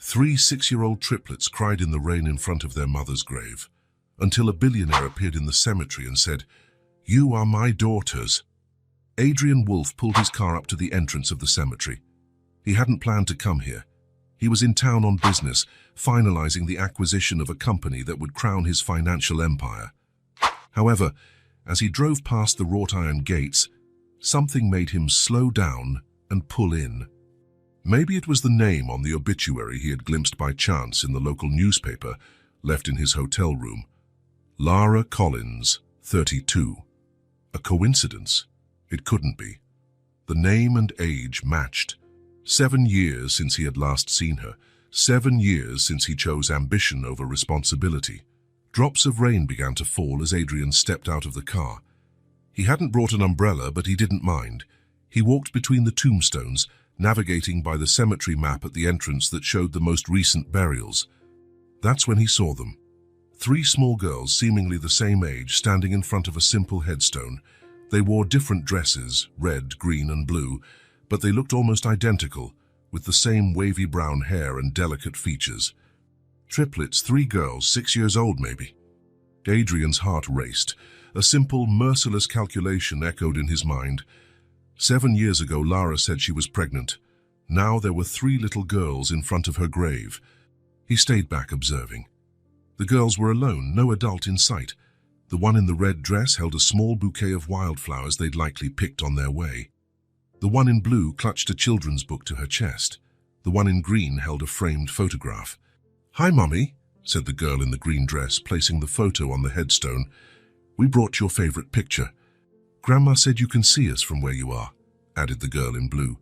Three 6-year-old triplets cried in the rain in front of their mother's grave, until a billionaire appeared in the cemetery and said, "You are my daughters." Adrian Wolfe pulled his car up to the entrance of the cemetery. He hadn't planned to come here. He was in town on business, finalizing the acquisition of a company that would crown his financial empire. However, as he drove past the wrought iron gates, something made him slow down and pull in. Maybe it was the name on the obituary he had glimpsed by chance in the local newspaper left in his hotel room. Lara Collins, 32. A coincidence? It couldn't be. The name and age matched. 7 years since he had last seen her. 7 years since he chose ambition over responsibility. Drops of rain began to fall as Adrian stepped out of the car. He hadn't brought an umbrella, but he didn't mind. He walked between the tombstones, navigating by the cemetery map at the entrance that showed the most recent burials. That's when he saw them. 3 small girls, seemingly the same age, standing in front of a simple headstone. They wore different dresses, red, green, and blue, but they looked almost identical, with the same wavy brown hair and delicate features. Triplets, 3 girls, 6 years old maybe. Adrian's heart raced. A simple, merciless calculation echoed in his mind. 7 years ago, Lara said she was pregnant. Now there were 3 little girls in front of her grave. He stayed back observing. The girls were alone, no adult in sight. The one in the red dress held a small bouquet of wildflowers they'd likely picked on their way. The one in blue clutched a children's book to her chest. The one in green held a framed photograph. "Hi, Mummy," said the girl in the green dress, placing the photo on the headstone. "We brought your favorite picture." "Grandma said you can see us from where you are," added the girl in blue,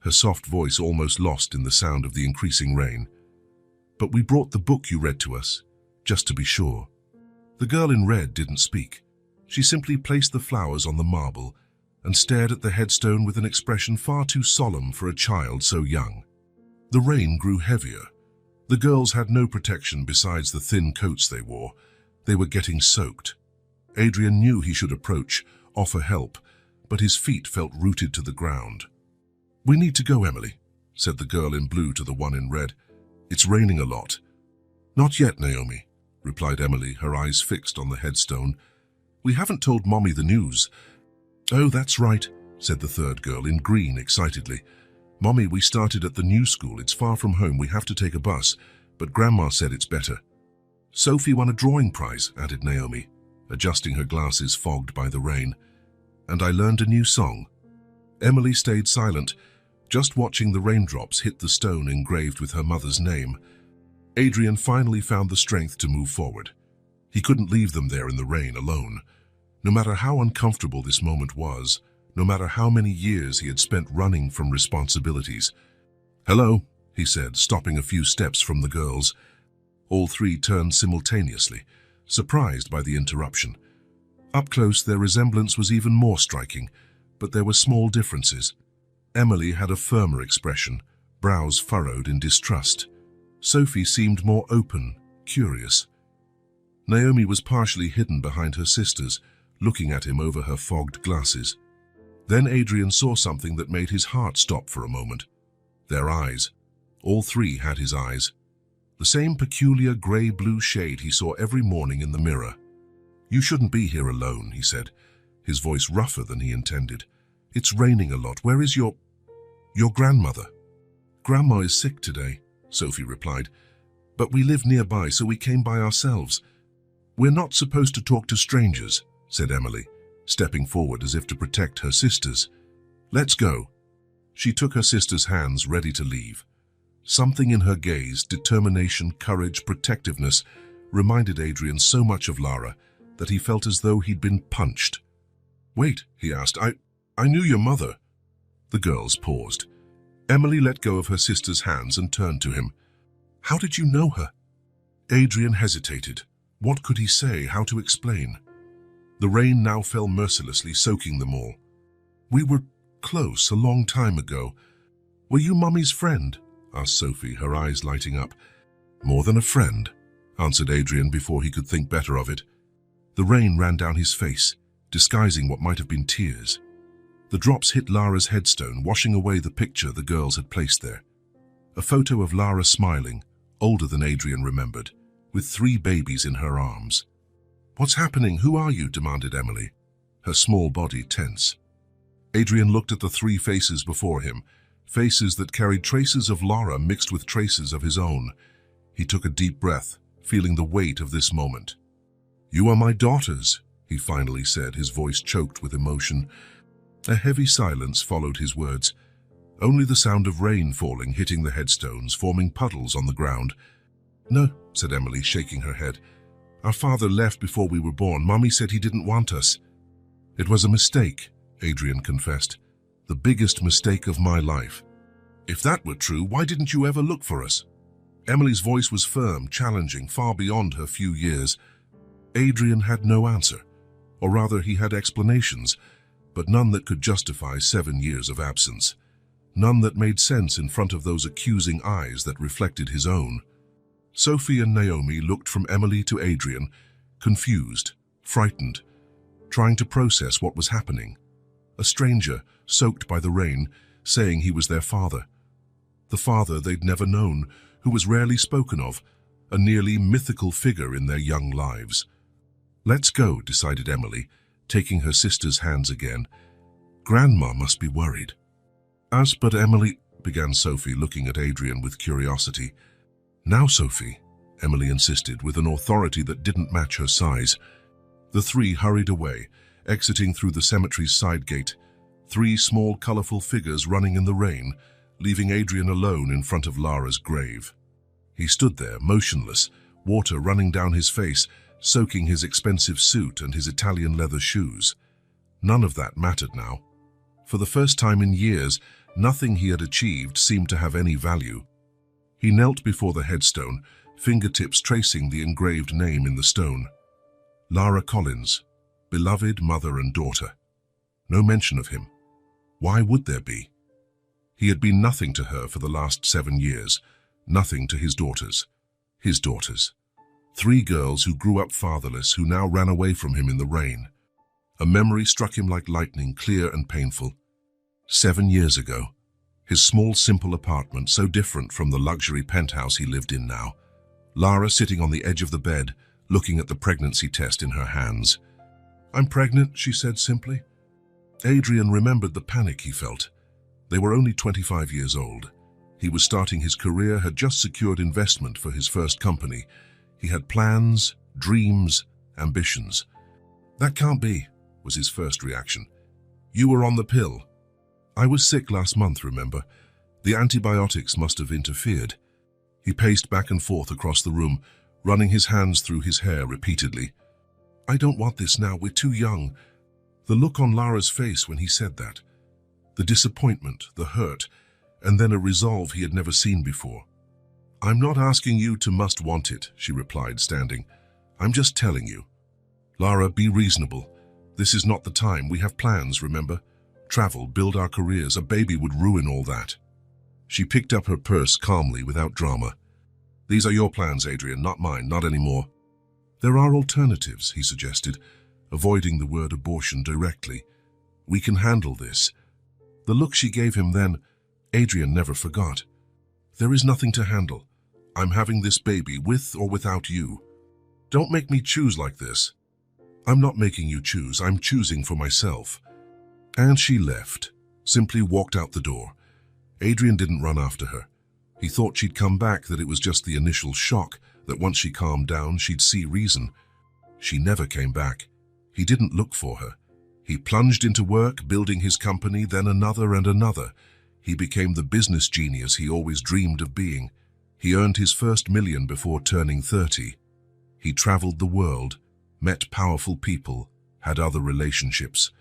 her soft voice almost lost in the sound of the increasing rain. "But we brought the book you read to us, just to be sure." The girl in red didn't speak. She simply placed the flowers on the marble and stared at the headstone with an expression far too solemn for a child so young. The rain grew heavier. The girls had no protection besides the thin coats they wore. They were getting soaked. Adrian knew he should approach, offer help, but his feet felt rooted to the ground. "We need to go, Emily," said the girl in blue to the one in red. "It's raining a lot." "Not yet, Naomi," replied Emily, her eyes fixed on the headstone. "We haven't told Mommy the news." "Oh, that's right," said the third girl in green excitedly. "Mommy, we started at the new school. It's far from home. We have to take a bus, but Grandma said it's better." "Sophie won a drawing prize," added Naomi, adjusting her glasses fogged by the rain. "And I learned a new song." Emily stayed silent, just watching the raindrops hit the stone engraved with her mother's name. Adrian finally found the strength to move forward. He couldn't leave them there in the rain alone. No matter how uncomfortable this moment was, no matter how many years he had spent running from responsibilities. "Hello," he said, stopping a few steps from the girls. All 3 turned simultaneously, surprised by the interruption. Up close, their resemblance was even more striking, but there were small differences. Emily had a firmer expression, brows furrowed in distrust. Sophie seemed more open, curious. Naomi was partially hidden behind her sisters, looking at him over her fogged glasses. Then Adrian saw something that made his heart stop for a moment. Their eyes. All 3 had his eyes. The same peculiar grey-blue shade he saw every morning in the mirror. "You shouldn't be here alone," he said, his voice rougher than he intended. "It's raining a lot. Where is your grandmother?" "Grandma is sick today," Sophie replied. "But we live nearby, so we came by ourselves." "We're not supposed to talk to strangers," said Emily, stepping forward as if to protect her sisters. "Let's go." She took her sister's hands, ready to leave. Something in her gaze, determination, courage, protectiveness, reminded Adrian so much of Lara that he felt as though he'd been punched. "Wait," he asked, I knew your mother." The girls paused. Emily let go of her sister's hands and turned to him. "How did you know her?" Adrian hesitated. What could he say, how to explain? The rain now fell mercilessly, soaking them all. "We were close a long time ago. Were you Mummy's friend?" asked Sophie, her eyes lighting up. "More than a friend," answered Adrian before he could think better of it. The rain ran down his face, disguising what might have been tears. The drops hit Lara's headstone, washing away the picture the girls had placed there. A photo of Lara smiling, older than Adrian remembered, with 3 babies in her arms. "What's happening? Who are you?" demanded Emily, her small body tense. Adrian looked at the 3 faces before him, faces that carried traces of Lara mixed with traces of his own. He took a deep breath, feeling the weight of this moment. "You are my daughters," he finally said, his voice choked with emotion. A heavy silence followed his words. Only the sound of rain falling, hitting the headstones, forming puddles on the ground. "No," said Emily, shaking her head. "Our father left before we were born. Mommy said he didn't want us." "It was a mistake," Adrian confessed. "The biggest mistake of my life." "If that were true, why didn't you ever look for us?" Emily's voice was firm, challenging, far beyond her few years. Adrian had no answer, or rather he had explanations, but none that could justify 7 years of absence. None that made sense in front of those accusing eyes that reflected his own. Sophie and Naomi looked from Emily to Adrian, confused, frightened, trying to process what was happening. A stranger, soaked by the rain, saying he was their father. The father they'd never known, who was rarely spoken of, a nearly mythical figure in their young lives. "Let's go," decided Emily, taking her sister's hands again. "Grandma must be worried." But Emily," began Sophie, looking at Adrian with curiosity. "Now, Sophie," Emily insisted, with an authority that didn't match her size. The 3 hurried away, exiting through the cemetery's side gate, 3 small, colorful figures running in the rain, leaving Adrian alone in front of Lara's grave. He stood there, motionless, water running down his face, soaking his expensive suit and his Italian leather shoes. None of that mattered now. For the first time in years, nothing he had achieved seemed to have any value. He knelt before the headstone, fingertips tracing the engraved name in the stone. Lara Collins, beloved mother and daughter. No mention of him. Why would there be? He had been nothing to her for the last 7 years, nothing to his daughters. His daughters. 3 girls who grew up fatherless, who now ran away from him in the rain. A memory struck him like lightning, clear and painful. 7 years ago. His small, simple apartment, so different from the luxury penthouse he lived in now. Lara sitting on the edge of the bed, looking at the pregnancy test in her hands. "I'm pregnant," she said simply. Adrian remembered the panic he felt. They were only 25 years old. He was starting his career, had just secured investment for his first company. He had plans, dreams, ambitions. "That can't be," was his first reaction. "You were on the pill." "I was sick last month, remember? The antibiotics must have interfered." He paced back and forth across the room, running his hands through his hair repeatedly. "I don't want this now, we're too young." The look on Lara's face when he said that. The disappointment, the hurt, and then a resolve he had never seen before. "I'm not asking you to must want it," she replied, standing. "I'm just telling you. Lara, be reasonable. This is not the time. We have plans, remember? Travel, build our careers. A baby would ruin all that." She picked up her purse calmly, without drama. "These are your plans, Adrian, not mine, not anymore." "There are alternatives," he suggested, avoiding the word abortion directly. "We can handle this." The look she gave him then, Adrian never forgot. "There is nothing to handle. I'm having this baby, with or without you. Don't make me choose like this." "I'm not making you choose, I'm choosing for myself." And she left, simply walked out the door. Adrian didn't run after her. He thought she'd come back, that it was just the initial shock, that once she calmed down, she'd see reason. She never came back. He didn't look for her. He plunged into work, building his company, then another and another. He became the business genius he always dreamed of being. He earned his first million before turning 30. He traveled the world, met powerful people, had other relationships.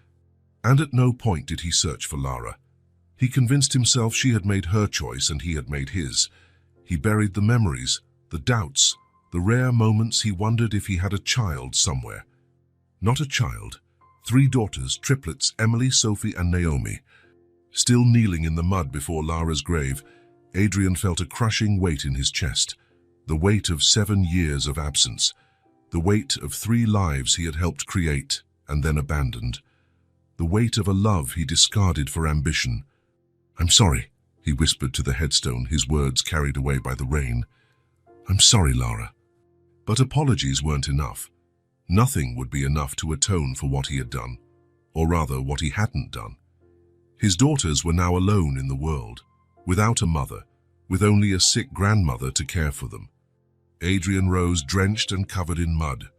And at no point did he search for Lara. He convinced himself she had made her choice and he had made his. He buried the memories, the doubts, the rare moments he wondered if he had a child somewhere. Not a child. 3 daughters, triplets, Emily, Sophie, and Naomi. Still kneeling in the mud before Lara's grave, Adrian felt a crushing weight in his chest. The weight of 7 years of absence. The weight of 3 lives he had helped create and then abandoned. The weight of a love he discarded for ambition. "I'm sorry," He whispered to the headstone, his words carried away by the rain. "I'm sorry, Lara." But apologies weren't enough. Nothing would be enough to atone for what he had done, or rather what he hadn't done. His daughters were now alone in the world, without a mother, with only a sick grandmother to care for them. Adrian rose drenched and covered in mud.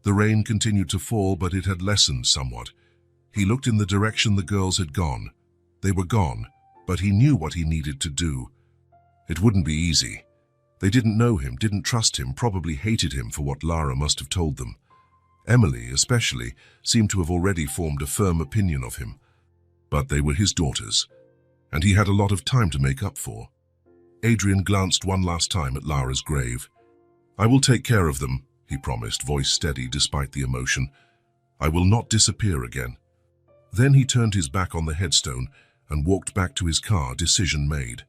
The rain continued to fall, but it had lessened somewhat. He looked in the direction the girls had gone. They were gone, but he knew what he needed to do. It wouldn't be easy. They didn't know him, didn't trust him, probably hated him for what Lara must have told them. Emily, especially, seemed to have already formed a firm opinion of him. But they were his daughters, and he had a lot of time to make up for. Adrian glanced one last time at Lara's grave. "I will take care of them," he promised, voice steady despite the emotion. "I will not disappear again." Then he turned his back on the headstone and walked back to his car, decision made.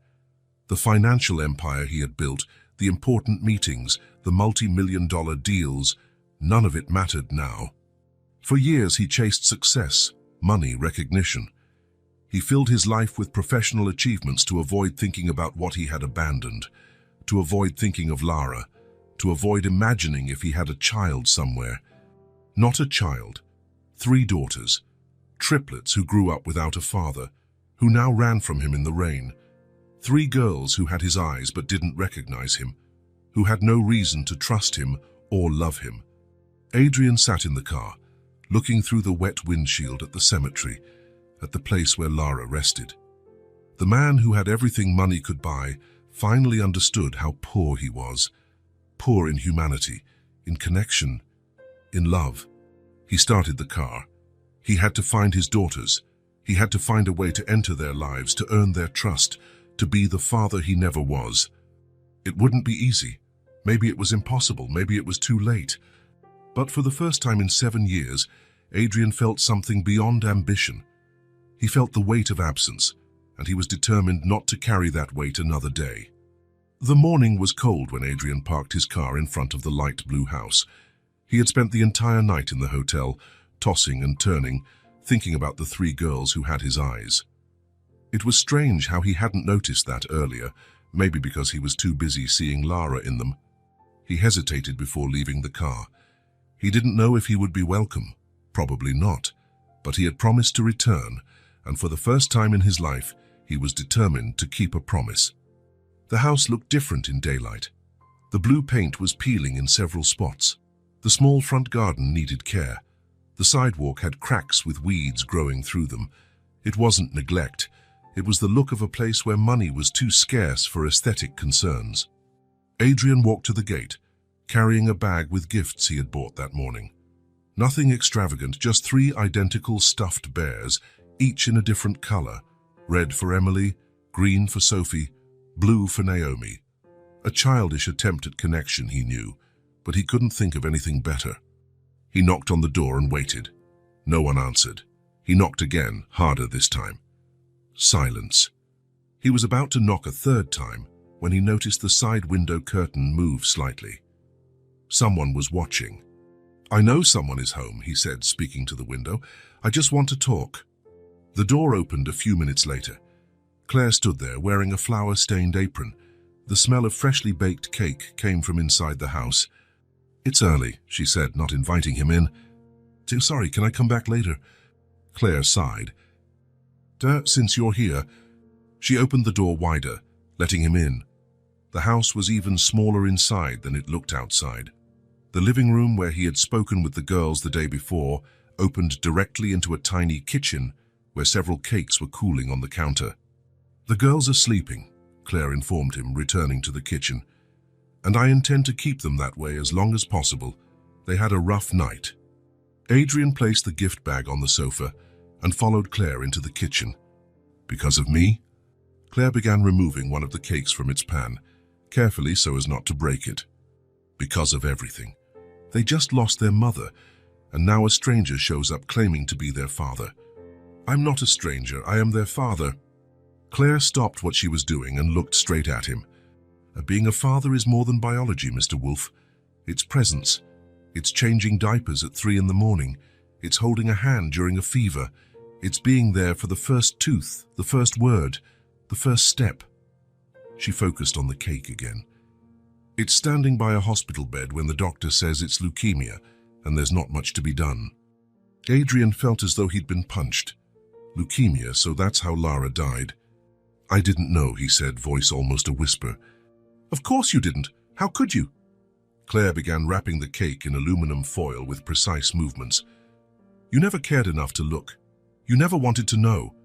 The financial empire he had built, the important meetings, the multi-million-dollar deals, none of it mattered now. For years he chased success, money, recognition. He filled his life with professional achievements to avoid thinking about what he had abandoned, to avoid thinking of Lara, to avoid imagining if he had a child somewhere. Not a child. 3 daughters. Triplets who grew up without a father, who now ran from him in the rain. 3 girls who had his eyes but didn't recognize him, who had no reason to trust him or love him. Adrian sat in the car, looking through the wet windshield at the cemetery, at the place where Lara rested. The man who had everything money could buy finally understood how poor he was. Poor in humanity, in connection, in love. He started the car. He had to find his daughters. He had to find a way to enter their lives, to earn their trust, to be the father he never was. It wouldn't be easy. Maybe it was impossible. Maybe it was too late. But for the first time in 7 years, Adrian felt something beyond ambition. He felt the weight of absence, and he was determined not to carry that weight another day. The morning was cold when Adrian parked his car in front of the light blue house. He had spent the entire night in the hotel, tossing and turning, thinking about the 3 girls who had his eyes. It was strange how he hadn't noticed that earlier, maybe because he was too busy seeing Lara in them. He hesitated before leaving the car. He didn't know if he would be welcome. Probably not. But he had promised to return, and for the first time in his life, he was determined to keep a promise. The house looked different in daylight. The blue paint was peeling in several spots. The small front garden needed care. The sidewalk had cracks with weeds growing through them. It wasn't neglect. It was the look of a place where money was too scarce for aesthetic concerns. Adrian walked to the gate, carrying a bag with gifts he had bought that morning. Nothing extravagant, just 3 identical stuffed bears, each in a different color. Red for Emily, green for Sophie, blue for Naomi. A childish attempt at connection, he knew, but he couldn't think of anything better. He knocked on the door and waited. No one answered. He knocked again, harder this time. Silence. He was about to knock a 3rd time when he noticed the side window curtain move slightly. Someone was watching. "I know someone is home," he said, speaking to the window. "I just want to talk." The door opened a few minutes later. Claire stood there wearing a flour-stained apron. The smell of freshly baked cake came from inside the house. "It's early," she said, not inviting him in. "Sorry, can I come back later?" Claire sighed. Since you're here." She opened the door wider, letting him in. The house was even smaller inside than it looked outside. The living room where he had spoken with the girls the day before opened directly into a tiny kitchen where several cakes were cooling on the counter. "The girls are sleeping," Claire informed him, returning to the kitchen. "And I intend to keep them that way as long as possible. They had a rough night." Adrian placed the gift bag on the sofa and followed Claire into the kitchen. "Because of me?" Claire began removing one of the cakes from its pan, carefully so as not to break it. "Because of everything. They just lost their mother, and now a stranger shows up claiming to be their father." "I'm not a stranger, I am their father." Claire stopped what she was doing and looked straight at him. "Being a father is more than biology, Mr. Wolf. It's presence. It's changing diapers at 3 in the morning. It's holding a hand during a fever. It's being there for the first tooth, the first word, The first step. She focused on the cake again. It's standing by a hospital bed when the doctor says it's leukemia and there's not much to be done. Adrian felt as though he'd been punched. Leukemia, so that's how Lara died. I didn't know, he said, voice almost a whisper. Of course you didn't. How could you? Claire began wrapping the cake in aluminum foil with precise movements. You never cared enough to look. You never wanted to know.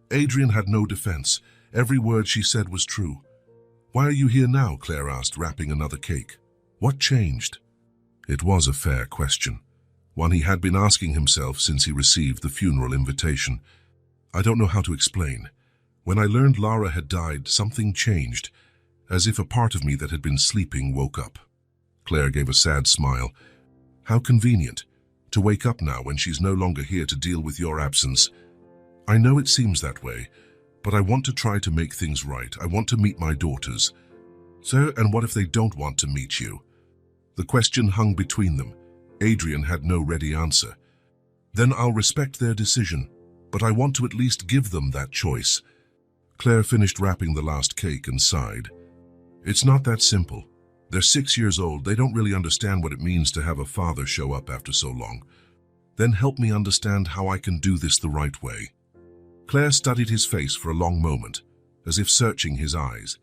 Adrian had no defense. Every word she said was true. Why are you here now? Claire asked, wrapping another cake. What changed? It was a fair question, one he had been asking himself since he received the funeral invitation. I don't know how to explain. When I learned Lara had died, something changed, as if a part of me that had been sleeping woke up. Claire gave a sad smile. How convenient, to wake up now when she's no longer here to deal with your absence. I know it seems that way, but I want to try to make things right. I want to meet my daughters. So, and what if they don't want to meet you? The question hung between them. Adrian had no ready answer. Then I'll respect their decision, but I want to at least give them that choice. Claire finished wrapping the last cake and sighed. It's not that simple. They're 6 years old. They don't really understand what it means to have a father show up after so long. Then help me understand how I can do this the right way. Claire studied his face for a long moment, as if searching his eyes.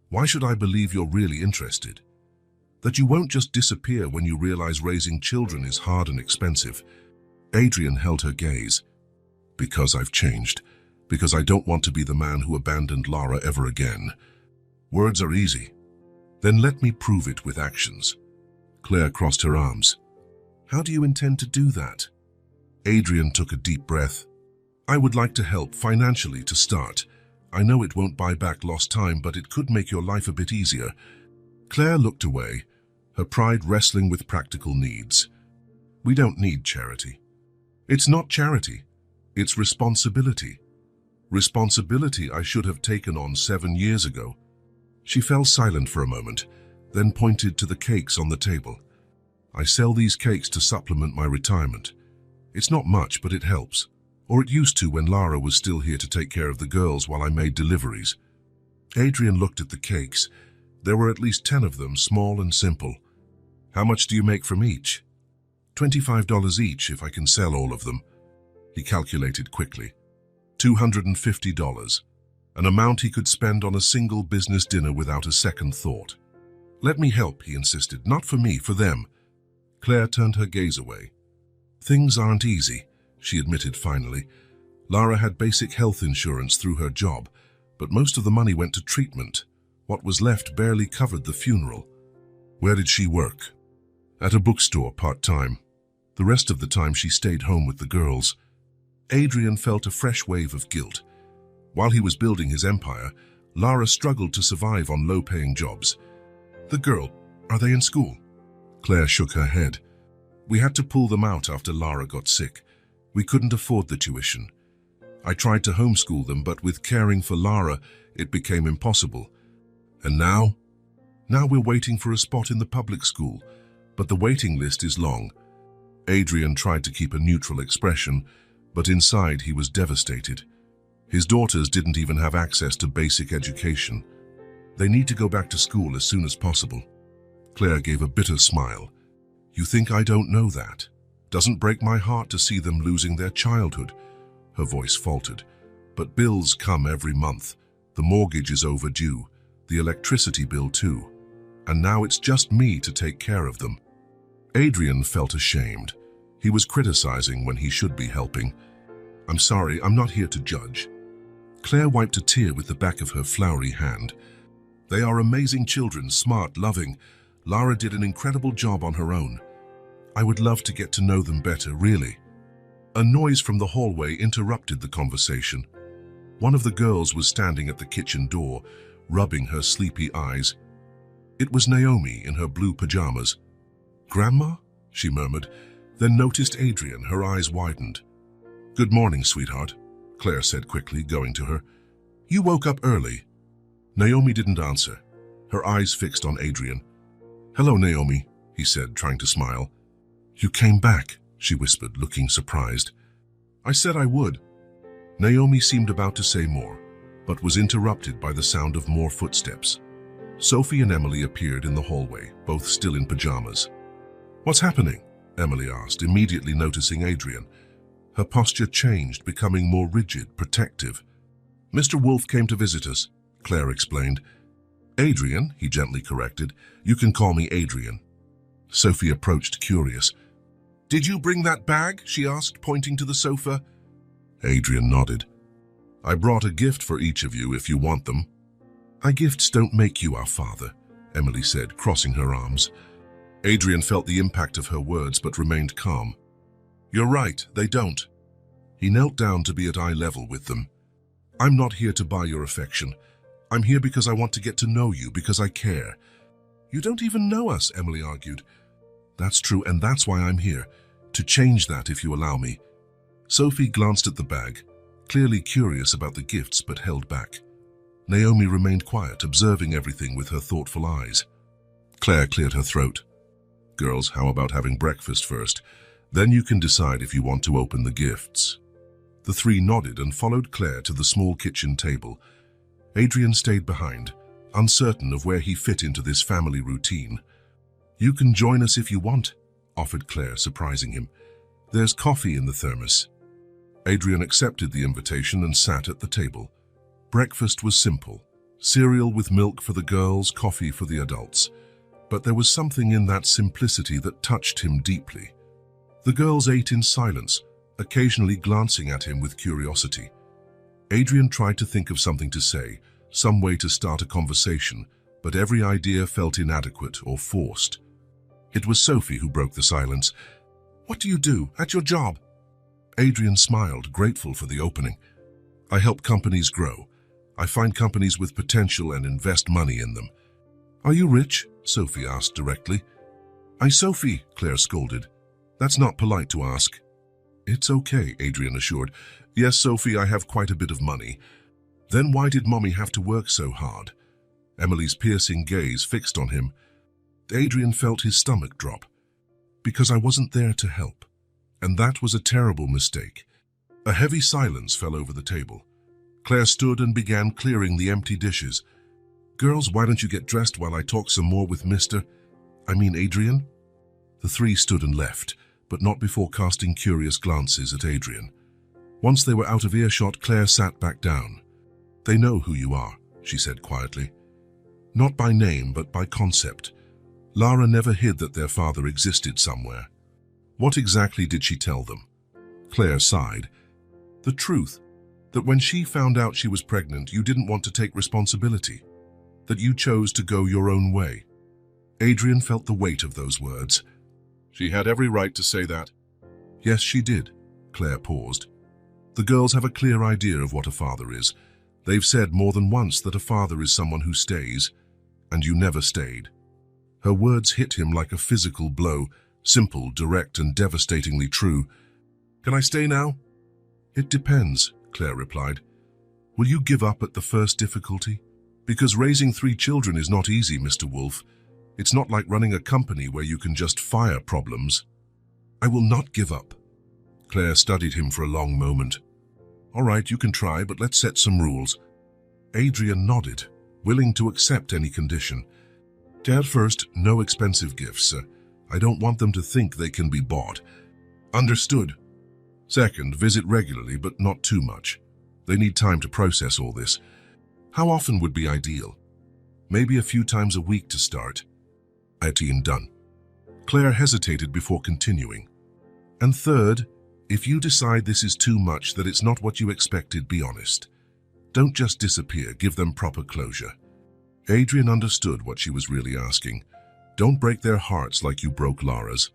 Why should I believe you're really interested? That you won't just disappear when you realize raising children is hard and expensive. Adrian held her gaze. Because I've changed. Because I don't want to be the man who abandoned Lara ever again. Words are easy. Then let me prove it with actions. Claire crossed her arms. How do you intend to do that? Adrian took a deep breath. I would like to help financially to start. I know it won't buy back lost time, but it could make your life a bit easier. Claire looked away, her pride wrestling with practical needs. We don't need charity. It's not charity. It's responsibility. Responsibility I should have taken on 7 years ago. She fell silent for a moment, then pointed to the cakes on the table. I sell these cakes to supplement my retirement. It's not much, but it helps. Or it used to when Lara was still here to take care of the girls while I made deliveries. Adrian looked at the cakes. There were at least 10 of them, small and simple. How much do you make from each? $25 each if I can sell all of them. He calculated quickly. $250, an amount he could spend on a single business dinner without a second thought. Let me help, he insisted. Not for me, for them. Claire turned her gaze away. Things aren't easy, she admitted finally. Lara had basic health insurance through her job, but most of the money went to treatment. What was left barely covered the funeral. Where did she work? At a bookstore part-time. The rest of the time she stayed home with the girls. Adrian felt a fresh wave of guilt. While he was building his empire, Lara struggled to survive on low-paying jobs. The girl, are they in school? Claire shook her head. We had to pull them out after Lara got sick. We couldn't afford the tuition. I tried to homeschool them, but with caring for Lara, it became impossible. And now? Now we're waiting for a spot in the public school, but the waiting list is long. Adrian tried to keep a neutral expression, but inside he was devastated. His daughters didn't even have access to basic education. They need to go back to school as soon as possible. Claire gave a bitter smile. You think I don't know that? Doesn't break my heart to see them losing their childhood. Her voice faltered. But bills come every month. The mortgage is overdue. The electricity bill too. And now it's just me to take care of them. Adrian felt ashamed. He was criticizing when he should be helping. I'm sorry, I'm not here to judge. Claire wiped a tear with the back of her floury hand. They are amazing children, smart, loving. Lara did an incredible job on her own. I would love to get to know them better, really. A noise from the hallway interrupted the conversation. One of the girls was standing at the kitchen door, rubbing her sleepy eyes. It was Naomi in her blue pajamas. Grandma? She murmured, then noticed Adrian. Her eyes widened. Good morning, sweetheart, Claire said quickly, going to her. You woke up early. Naomi didn't answer, her eyes fixed on Adrian. Hello, Naomi, he said, trying to smile. You came back, she whispered, looking surprised. I said I would. Naomi seemed about to say more. but was interrupted by the sound of more footsteps. Sophie and Emily appeared in the hallway, both still in pajamas. "What's happening?" Emily asked, immediately noticing Adrian. Her posture changed, becoming more rigid, protective. "Mr. Wolf came to visit us," Claire explained. "Adrian," he gently corrected. "You can call me Adrian." Sophie approached, curious. "Did you bring that bag?" she asked, pointing to the sofa. Adrian nodded. "I brought a gift for each of you if you want them." "Our gifts don't make you our father," Emily said, crossing her arms. Adrian felt the impact of her words but remained calm. "You're right, they don't." He knelt down to be at eye level with them. "I'm not here to buy your affection. I'm here because I want to get to know you, because I care." "You don't even know us," Emily argued. "That's true, and that's why I'm here, to change that if you allow me." Sophie glanced at the bag, clearly curious about the gifts but held back. Naomi remained quiet, observing everything with her thoughtful eyes. Claire cleared her throat. "Girls, how about having breakfast first? Then you can decide if you want to open the gifts." The three nodded and followed Claire to the small kitchen table. Adrian stayed behind, uncertain of where he fit into this family routine. "You can join us if you want," offered Claire, surprising him. "There's coffee in the thermos." Adrian accepted the invitation and sat at the table. Breakfast was simple: cereal with milk for the girls, coffee for the adults. But there was something in that simplicity that touched him deeply. The girls ate in silence, occasionally glancing at him with curiosity. Adrian tried to think of something to say, some way to start a conversation, but every idea felt inadequate or forced. It was Sophie who broke the silence. "What do you do at your job?" Adrian smiled, grateful for the opening. "I help companies grow. I find companies with potential and invest money in them." "Are you rich?" Sophie asked directly. Sophie," Claire scolded. "That's not polite to ask." "It's okay," Adrian assured. "Yes, Sophie, I have quite a bit of money." "Then why did Mommy have to work so hard?" Emily's piercing gaze fixed on him. Adrian felt his stomach drop. "Because I wasn't there to help. And that was a terrible mistake." A heavy silence fell over the table. Claire stood and began clearing the empty dishes. "Girls, why don't you get dressed while I talk some more with Adrian?" The three stood and left, but not before casting curious glances at Adrian. Once they were out of earshot, Claire sat back down. "They know who you are," she said quietly. "Not by name, but by concept. Lara never hid that their father existed somewhere." "What exactly did she tell them?" Claire sighed. "The truth, that when she found out she was pregnant, you didn't want to take responsibility, that you chose to go your own way." Adrian felt the weight of those words. "She had every right to say that." "Yes, she did." Claire paused. "The girls have a clear idea of what a father is. They've said more than once that a father is someone who stays, and you never stayed." Her words hit him like a physical blow, simple, direct, and devastatingly true. "Can I stay now?" "It depends," Claire replied. "Will you give up at the first difficulty? Because raising 3 children is not easy, Mr. Wolf. It's not like running a company where you can just fire problems." "I will not give up." Claire studied him for a long moment. "All right, you can try, but let's set some rules." Adrian nodded, willing to accept any condition. "Dad, first, no expensive gifts. I don't want them to think they can be bought." "Understood." "Second, visit regularly, but not too much. They need time to process all this." "How often would be ideal?" "Maybe a few times a week to start." Etienne done. Claire hesitated before continuing. "And third, if you decide this is too much, that it's not what you expected, be honest. Don't just disappear, give them proper closure." Adrian understood what she was really asking. "Don't break their hearts like you broke Lara's."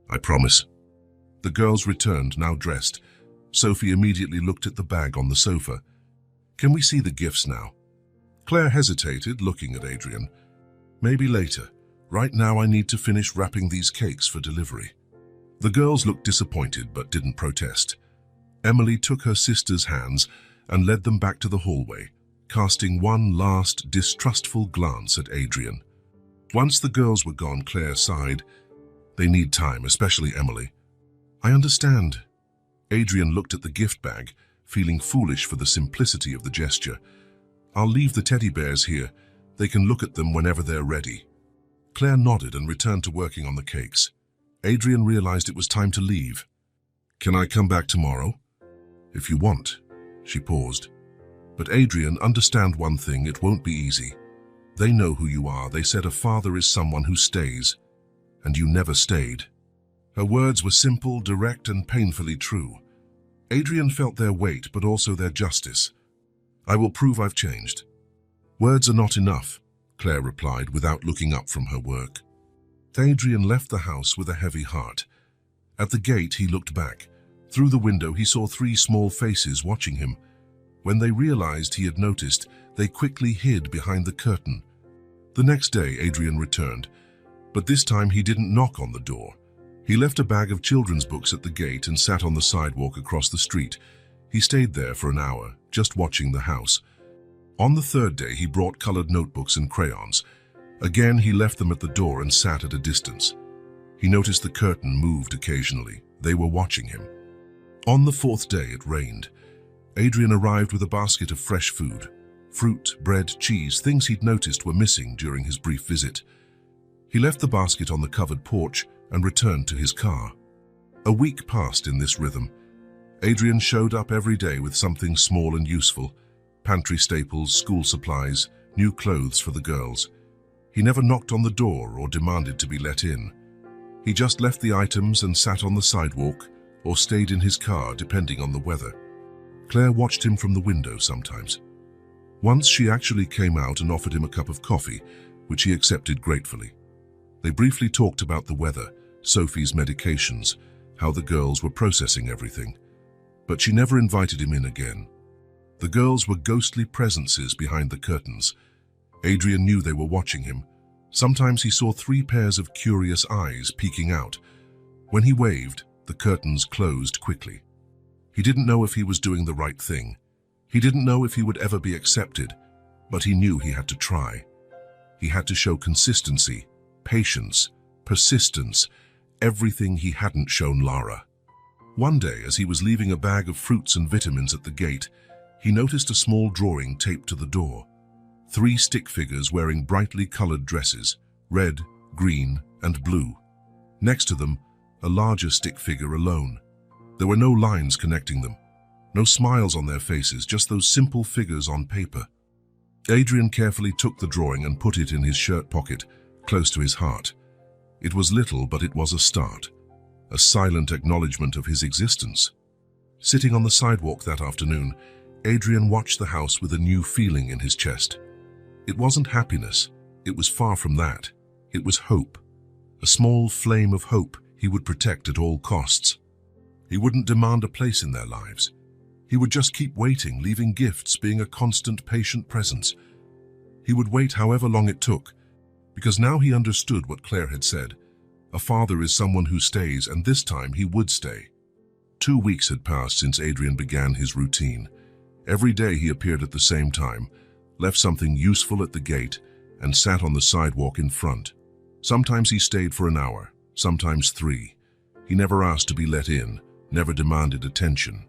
"I promise." The girls returned, now dressed. Sophie immediately looked at the bag on the sofa. "Can we see the gifts now?" Claire hesitated, looking at Adrian. "Maybe later. Right now I need to finish wrapping these cakes for delivery." The girls looked disappointed but didn't protest. Emily took her sister's hands and led them back to the hallway, casting one last distrustful glance at Adrian. Once the girls were gone, Claire sighed. "They need time, especially Emily." "I understand." Adrian looked at the gift bag, feeling foolish for the simplicity of the gesture. I'll leave the teddy bears here. They can look at them whenever they're ready. Claire nodded and returned to working on the cakes. Adrian realized it was time to leave. Can I come back tomorrow? If you want. She paused. But Adrian, understand one thing, it won't be easy. They know who you are. They said a father is someone who stays. And you never stayed. Her words were simple, direct, and painfully true. Adrian felt their weight, but also their justice. I will prove I've changed. Words are not enough, Claire replied without looking up from her work. Adrian left the house with a heavy heart. At the gate, he looked back. Through the window, he saw 3 small faces watching him. When they realized he had noticed, they quickly hid behind the curtain. The next day, Adrian returned, but this time he didn't knock on the door. He left a bag of children's books at the gate and sat on the sidewalk across the street. He stayed there for an hour, just watching the house. On the 3rd day, he brought colored notebooks and crayons. Again, he left them at the door and sat at a distance. He noticed the curtain moved occasionally. They were watching him. On the 4th day, it rained. Adrian arrived with a basket of fresh food. Fruit, bread, cheese, things he'd noticed were missing during his brief visit. He left the basket on the covered porch and returned to his car. A week passed in this rhythm. Adrian showed up every day with something small and useful. Pantry staples, school supplies, new clothes for the girls. He never knocked on the door or demanded to be let in. He just left the items and sat on the sidewalk or stayed in his car depending on the weather. Claire watched him from the window sometimes. Once she actually came out and offered him a cup of coffee, which he accepted gratefully. They briefly talked about the weather, Sophie's medications, how the girls were processing everything. But she never invited him in again. The girls were ghostly presences behind the curtains. Adrian knew they were watching him. Sometimes he saw 3 pairs of curious eyes peeking out. When he waved, the curtains closed quickly. He didn't know if he was doing the right thing. He didn't know if he would ever be accepted, but he knew he had to try. He had to show consistency, patience, persistence, everything he hadn't shown Lara. One day, as he was leaving a bag of fruits and vitamins at the gate, he noticed a small drawing taped to the door. 3 stick figures wearing brightly colored dresses, red, green, and blue. Next to them, a larger stick figure alone. There were no lines connecting them, no smiles on their faces, just those simple figures on paper. Adrian carefully took the drawing and put it in his shirt pocket, close to his heart. It was little, but it was a start, a silent acknowledgement of his existence. Sitting on the sidewalk that afternoon, Adrian watched the house with a new feeling in his chest. It wasn't happiness, it was far from that. It was hope, a small flame of hope he would protect at all costs. He wouldn't demand a place in their lives. He would just keep waiting, leaving gifts, being a constant, patient presence. He would wait however long it took, because now he understood what Claire had said. A father is someone who stays, and this time he would stay. 2 weeks had passed since Adrian began his routine. Every day he appeared at the same time, left something useful at the gate, and sat on the sidewalk in front. Sometimes he stayed for an hour, sometimes 3. He never asked to be let in, never demanded attention.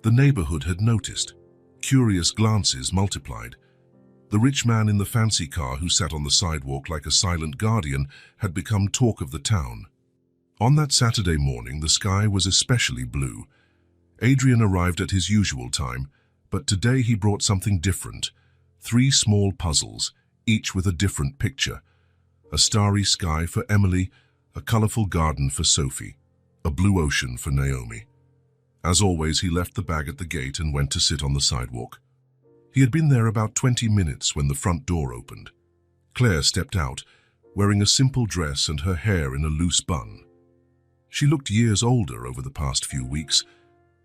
The neighborhood had noticed. Curious glances multiplied. The rich man in the fancy car who sat on the sidewalk like a silent guardian had become talk of the town. On that Saturday morning, the sky was especially blue. Adrian arrived at his usual time, but today he brought something different. 3 small puzzles, each with a different picture. A starry sky for Emily, a colorful garden for Sophie, a blue ocean for Naomi. As always, he left the bag at the gate and went to sit on the sidewalk. He had been there about 20 minutes when the front door opened. Claire stepped out, wearing a simple dress and her hair in a loose bun. She looked years older over the past few weeks,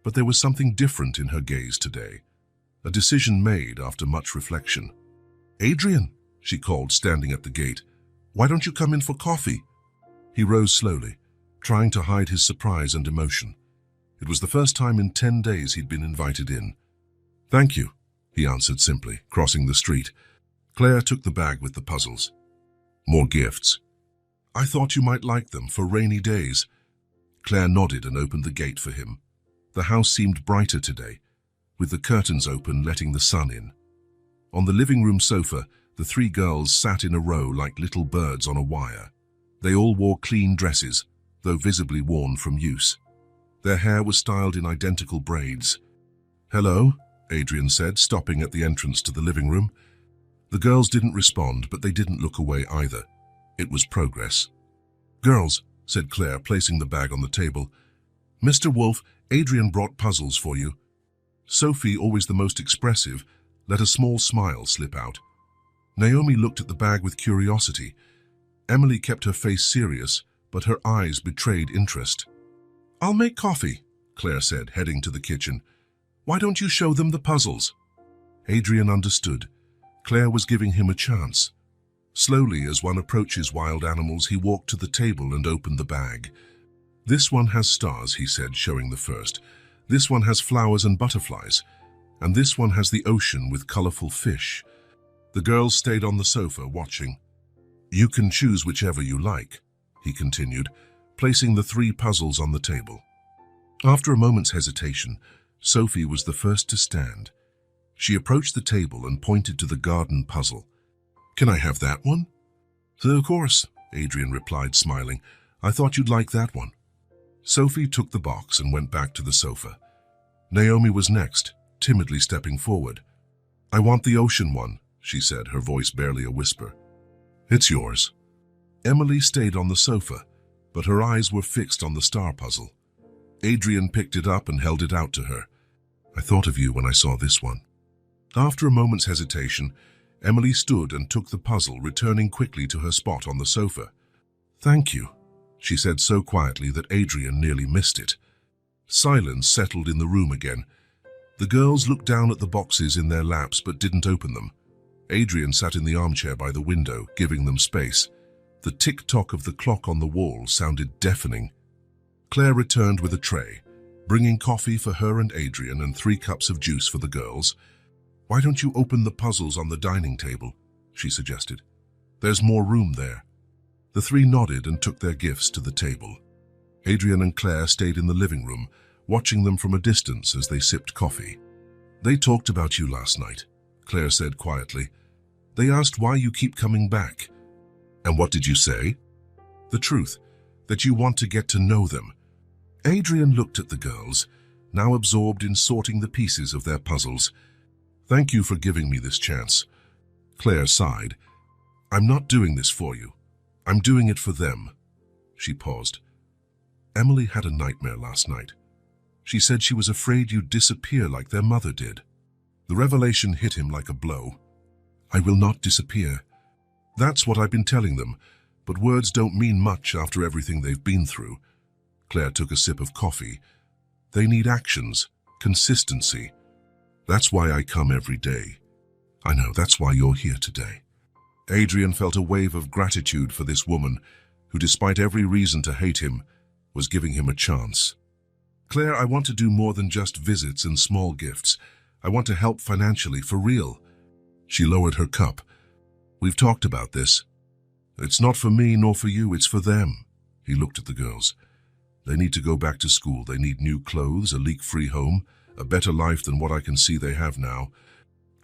but there was something different in her gaze today, a decision made after much reflection. "Adrian," she called, standing at the gate, "why don't you come in for coffee?" He rose slowly, trying to hide his surprise and emotion. It was the first time in 10 days he'd been invited in. "Thank you," he answered simply, crossing the street. Claire took the bag with the puzzles. "More gifts. I thought you might like them for rainy days." Claire nodded and opened the gate for him. The house seemed brighter today, with the curtains open letting the sun in. On the living room sofa, the three girls sat in a row like little birds on a wire. They all wore clean dresses, though visibly worn from use. Their hair was styled in identical braids. "Hello," Adrian said, stopping at the entrance to the living room. The girls didn't respond, but they didn't look away either. It was progress. "Girls," said Claire, placing the bag on the table. "Mr. Wolf, Adrian brought puzzles for you." Sophie, always the most expressive, let a small smile slip out. Naomi looked at the bag with curiosity. Emily kept her face serious, but her eyes betrayed interest. "I'll make coffee," Claire said, heading to the kitchen. "Why don't you show them the puzzles?" Adrian understood. Claire was giving him a chance. Slowly, as one approaches wild animals, he walked to the table and opened the bag. "This one has stars," he said, showing the first. "This one has flowers and butterflies. And this one has the ocean with colorful fish." The girls stayed on the sofa, watching. "You can choose whichever you like," he continued, placing the three puzzles on the table. After a moment's hesitation, Sophie was the first to stand. She approached the table and pointed to the garden puzzle. "Can I have that one?" "Of course," Adrian replied, smiling. "I thought you'd like that one." Sophie took the box and went back to the sofa. Naomi was next, timidly stepping forward. "I want the ocean one," she said, her voice barely a whisper. "It's yours." Emily stayed on the sofa, but her eyes were fixed on the star puzzle. Adrian picked it up and held it out to her. "I thought of you when I saw this one." After a moment's hesitation, Emily stood and took the puzzle, returning quickly to her spot on the sofa. "Thank you," she said so quietly that Adrian nearly missed it. Silence settled in the room again. The girls looked down at the boxes in their laps but didn't open them. Adrian sat in the armchair by the window, giving them space. The tick-tock of the clock on the wall sounded deafening. Claire returned with a tray, bringing coffee for her and Adrian and 3 cups of juice for the girls. "Why don't you open the puzzles on the dining table?" she suggested. "There's more room there." The 3 nodded and took their gifts to the table. Adrian and Claire stayed in the living room, watching them from a distance as they sipped coffee. "They talked about you last night," Claire said quietly. "They asked why you keep coming back." "And what did you say?" "The truth, that you want to get to know them." Adrian looked at the girls, now absorbed in sorting the pieces of their puzzles. "Thank you for giving me this chance." Claire sighed. "I'm not doing this for you. I'm doing it for them." She paused. "Emily had a nightmare last night. She said she was afraid you'd disappear like their mother did." The revelation hit him like a blow. "I will not disappear. That's what I've been telling them, but words don't mean much after everything they've been through." Claire took a sip of coffee. "They need actions, consistency. That's why I come every day. I know, that's why you're here today." Adrian felt a wave of gratitude for this woman, who, despite every reason to hate him, was giving him a chance. "Claire, I want to do more than just visits and small gifts. I want to help financially, for real." She lowered her cup. "We've talked about this. It's not for me nor for you, it's for them." He looked at the girls. "They need to go back to school. They need new clothes, a leak-free home, a better life than what I can see they have now."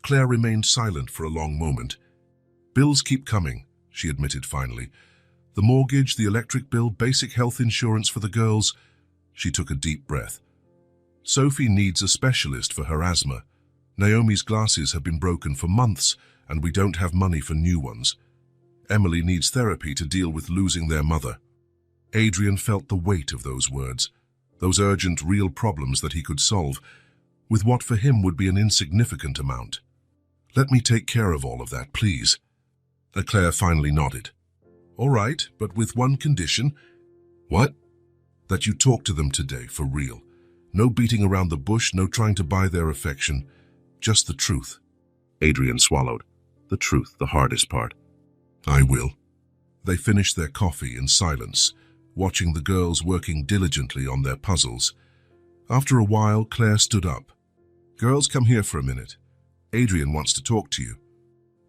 Claire remained silent for a long moment. "Bills keep coming," she admitted finally. "The mortgage, the electric bill, basic health insurance for the girls." She took a deep breath. "Sophie needs a specialist for her asthma. Naomi's glasses have been broken for months, and we don't have money for new ones. Emily needs therapy to deal with losing their mother." Adrian felt the weight of those words, those urgent, real problems that he could solve, with what for him would be an insignificant amount. "Let me take care of all of that, please." Claire finally nodded. "All right, but with one condition." "What?" "That you talk to them today, for real. No beating around the bush, no trying to buy their affection. Just the truth." Adrian swallowed. The truth, the hardest part. "I will." They finished their coffee in silence, watching the girls working diligently on their puzzles. After a while, Claire stood up. "Girls, come here for a minute. Adrian wants to talk to you."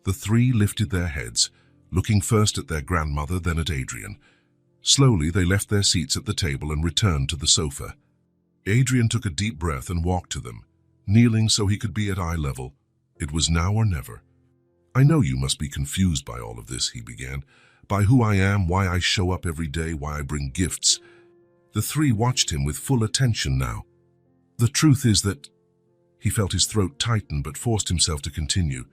The 3 lifted their heads, looking first at their grandmother, then at Adrian. Slowly, they left their seats at the table and returned to the sofa. Adrian took a deep breath and walked to them, kneeling so he could be at eye level. It was now or never. I know you must be confused by all of this, he began. By who I am, why I show up every day, why I bring gifts. The three watched him with full attention now. The truth is that he felt his throat tighten but forced himself to continue.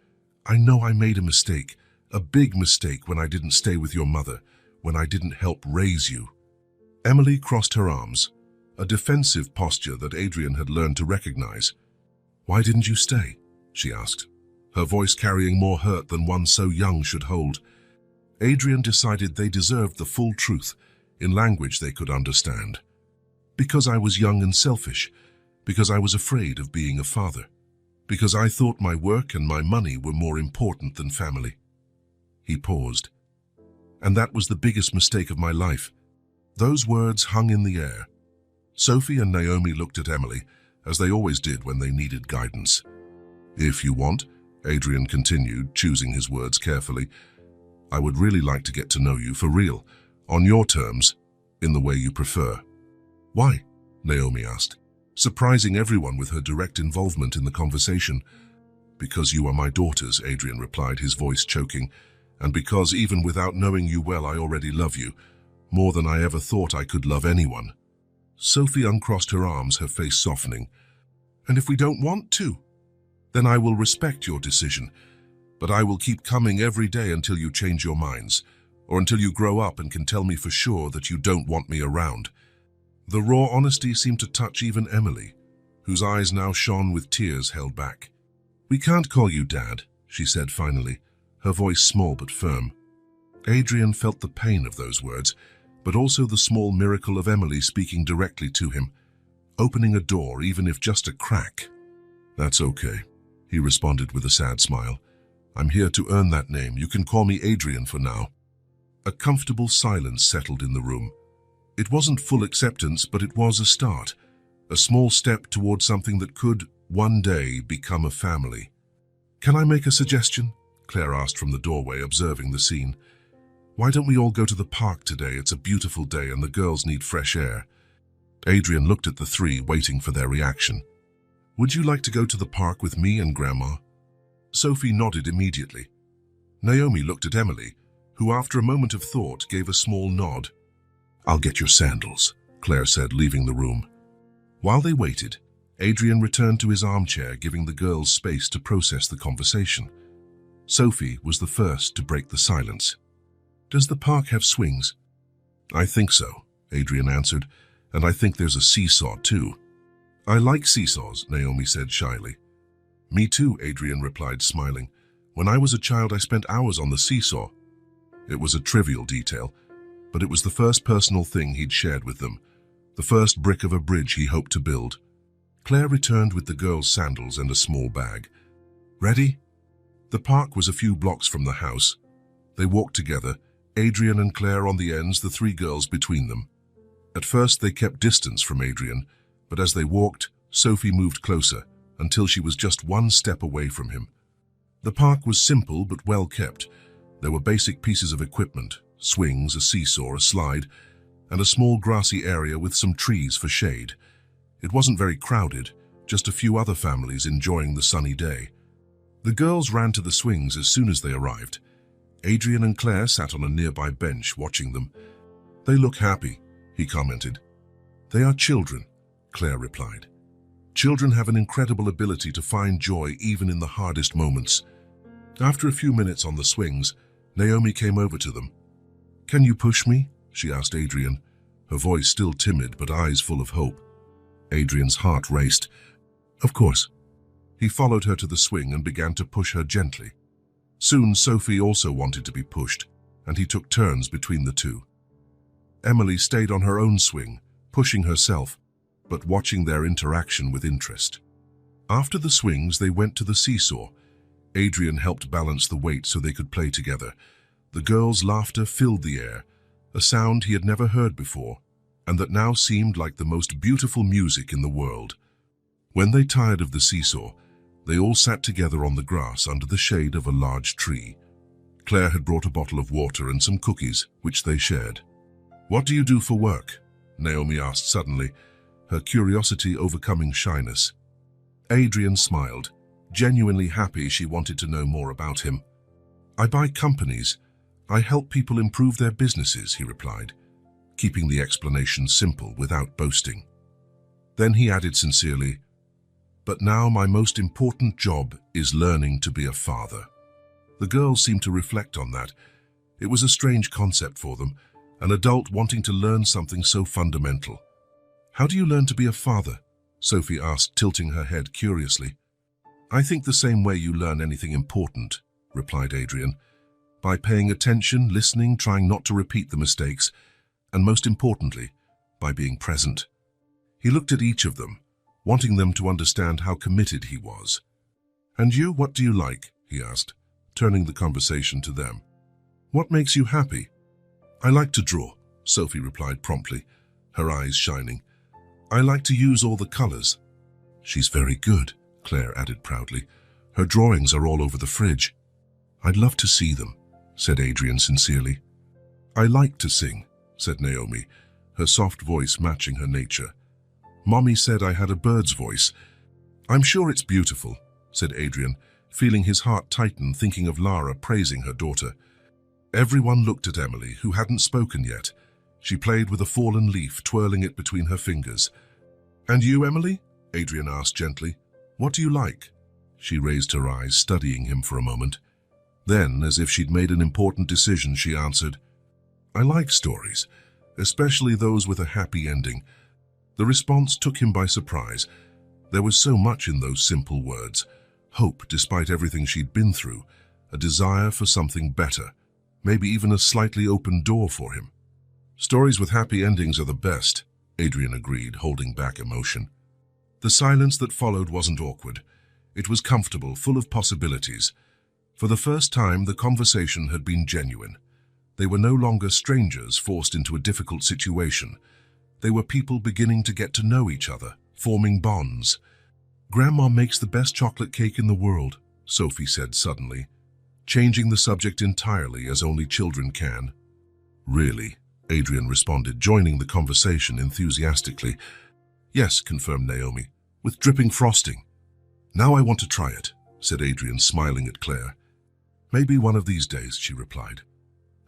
I know I made a mistake, a big mistake when I didn't stay with your mother, when I didn't help raise you. Emily crossed her arms, a defensive posture that Adrian had learned to recognize. Why didn't you stay? She asked, her voice carrying more hurt than one so young should hold. Adrian decided they deserved the full truth, in language they could understand. Because I was young and selfish, because I was afraid of being a father, because I thought my work and my money were more important than family. He paused. And that was the biggest mistake of my life. Those words hung in the air. Sophie and Naomi looked at Emily, as they always did when they needed guidance. If you want, Adrian continued, choosing his words carefully, I would really like to get to know you for real, on your terms, in the way you prefer. Why? Naomi asked, surprising everyone with her direct involvement in the conversation. Because you are my daughters, Adrian replied, his voice choking, and because even without knowing you well, I already love you, more than I ever thought I could love anyone. Sophie uncrossed her arms, her face softening. And if we don't want to? Then I will respect your decision, but I will keep coming every day until you change your minds, or until you grow up and can tell me for sure that you don't want me around. The raw honesty seemed to touch even Emily, whose eyes now shone with tears held back. We can't call you Dad, she said finally, her voice small but firm. Adrian felt the pain of those words, but also the small miracle of Emily speaking directly to him, opening a door even if just a crack. That's okay, he responded with a sad smile. I'm here to earn that name. You can call me Adrian for now. A comfortable silence settled in the room. It wasn't full acceptance, but it was a start, a small step toward something that could, one day, become a family. Can I make a suggestion? Claire asked from the doorway, observing the scene. Why don't we all go to the park today? It's a beautiful day and the girls need fresh air. Adrian looked at the three, waiting for their reaction. Would you like to go to the park with me and Grandma? Sophie nodded immediately. Naomi looked at Emily, who after a moment of thought gave a small nod. I'll get your sandals, Claire said, leaving the room. While they waited, Adrian returned to his armchair, giving the girls space to process the conversation. Sophie was the first to break the silence. Does the park have swings? I think so, Adrian answered, and I think there's a seesaw too. I like seesaws, Naomi said shyly. Me too, Adrian replied, smiling. When I was a child, I spent hours on the seesaw. It was a trivial detail, but it was the first personal thing he'd shared with them, the first brick of a bridge he hoped to build. Claire returned with the girls' sandals and a small bag. Ready? The park was a few blocks from the house. They walked together, Adrian and Claire on the ends, the three girls between them. At first they kept distance from Adrian, but as they walked, Sophie moved closer, until she was just one step away from him. The park was simple but well kept. There were basic pieces of equipment, swings, a seesaw, a slide, and a small grassy area with some trees for shade. It wasn't very crowded, just a few other families enjoying the sunny day. The girls ran to the swings as soon as they arrived. Adrian and Claire sat on a nearby bench watching them. They look happy, he commented. They are children, Claire replied. Children have an incredible ability to find joy even in the hardest moments. After a few minutes on the swings, Naomi came over to them. Can you push me? She asked Adrian, her voice still timid but eyes full of hope. Adrian's heart raced. Of course. He followed her to the swing and began to push her gently. Soon Sophie also wanted to be pushed, and he took turns between the two. Emily stayed on her own swing, pushing herself, but watching their interaction with interest. After the swings, they went to the seesaw. Adrian helped balance the weight so they could play together. The girls' laughter filled the air, a sound he had never heard before, and that now seemed like the most beautiful music in the world. When they tired of the seesaw, they all sat together on the grass under the shade of a large tree. Claire had brought a bottle of water and some cookies, which they shared. What do you do for work? Naomi asked suddenly, her curiosity overcoming shyness. Adrian smiled, genuinely happy she wanted to know more about him. I buy companies. I help people improve their businesses, he replied, keeping the explanation simple without boasting. Then he added sincerely, but now my most important job is learning to be a father. The girls seemed to reflect on that. It was a strange concept for them, an adult wanting to learn something so fundamental. How do you learn to be a father? Sophie asked, tilting her head curiously. I think the same way you learn anything important, replied Adrian, by paying attention, listening, trying not to repeat the mistakes, and most importantly, by being present. He looked at each of them, wanting them to understand how committed he was. And you, what do you like? He asked, turning the conversation to them. What makes you happy? I like to draw, Sophie replied promptly, her eyes shining. I like to use all the colors. She's very good, Claire added proudly. Her drawings are all over the fridge. I'd love to see them, said Adrian sincerely. I like to sing, said Naomi, her soft voice matching her nature. Mommy said I had a bird's voice. I'm sure it's beautiful, said Adrian, feeling his heart tighten thinking of Lara praising her daughter. Everyone looked at Emily, who hadn't spoken yet. She played with a fallen leaf, twirling it between her fingers. And you, Emily? Adrian asked gently. What do you like? She raised her eyes, studying him for a moment. Then, as if she'd made an important decision, she answered, I like stories, especially those with a happy ending. The response took him by surprise. There was so much in those simple words. Hope, despite everything she'd been through, a desire for something better, maybe even a slightly open door for him. Stories with happy endings are the best, Adrian agreed, holding back emotion. The silence that followed wasn't awkward. It was comfortable, full of possibilities. For the first time, the conversation had been genuine. They were no longer strangers forced into a difficult situation. They were people beginning to get to know each other, forming bonds. Grandma makes the best chocolate cake in the world, Sophie said suddenly, changing the subject entirely as only children can. Really? Adrian responded, joining the conversation enthusiastically. Yes, confirmed Naomi, with dripping frosting. Now I want to try it, said Adrian, smiling at Claire. Maybe one of these days, she replied.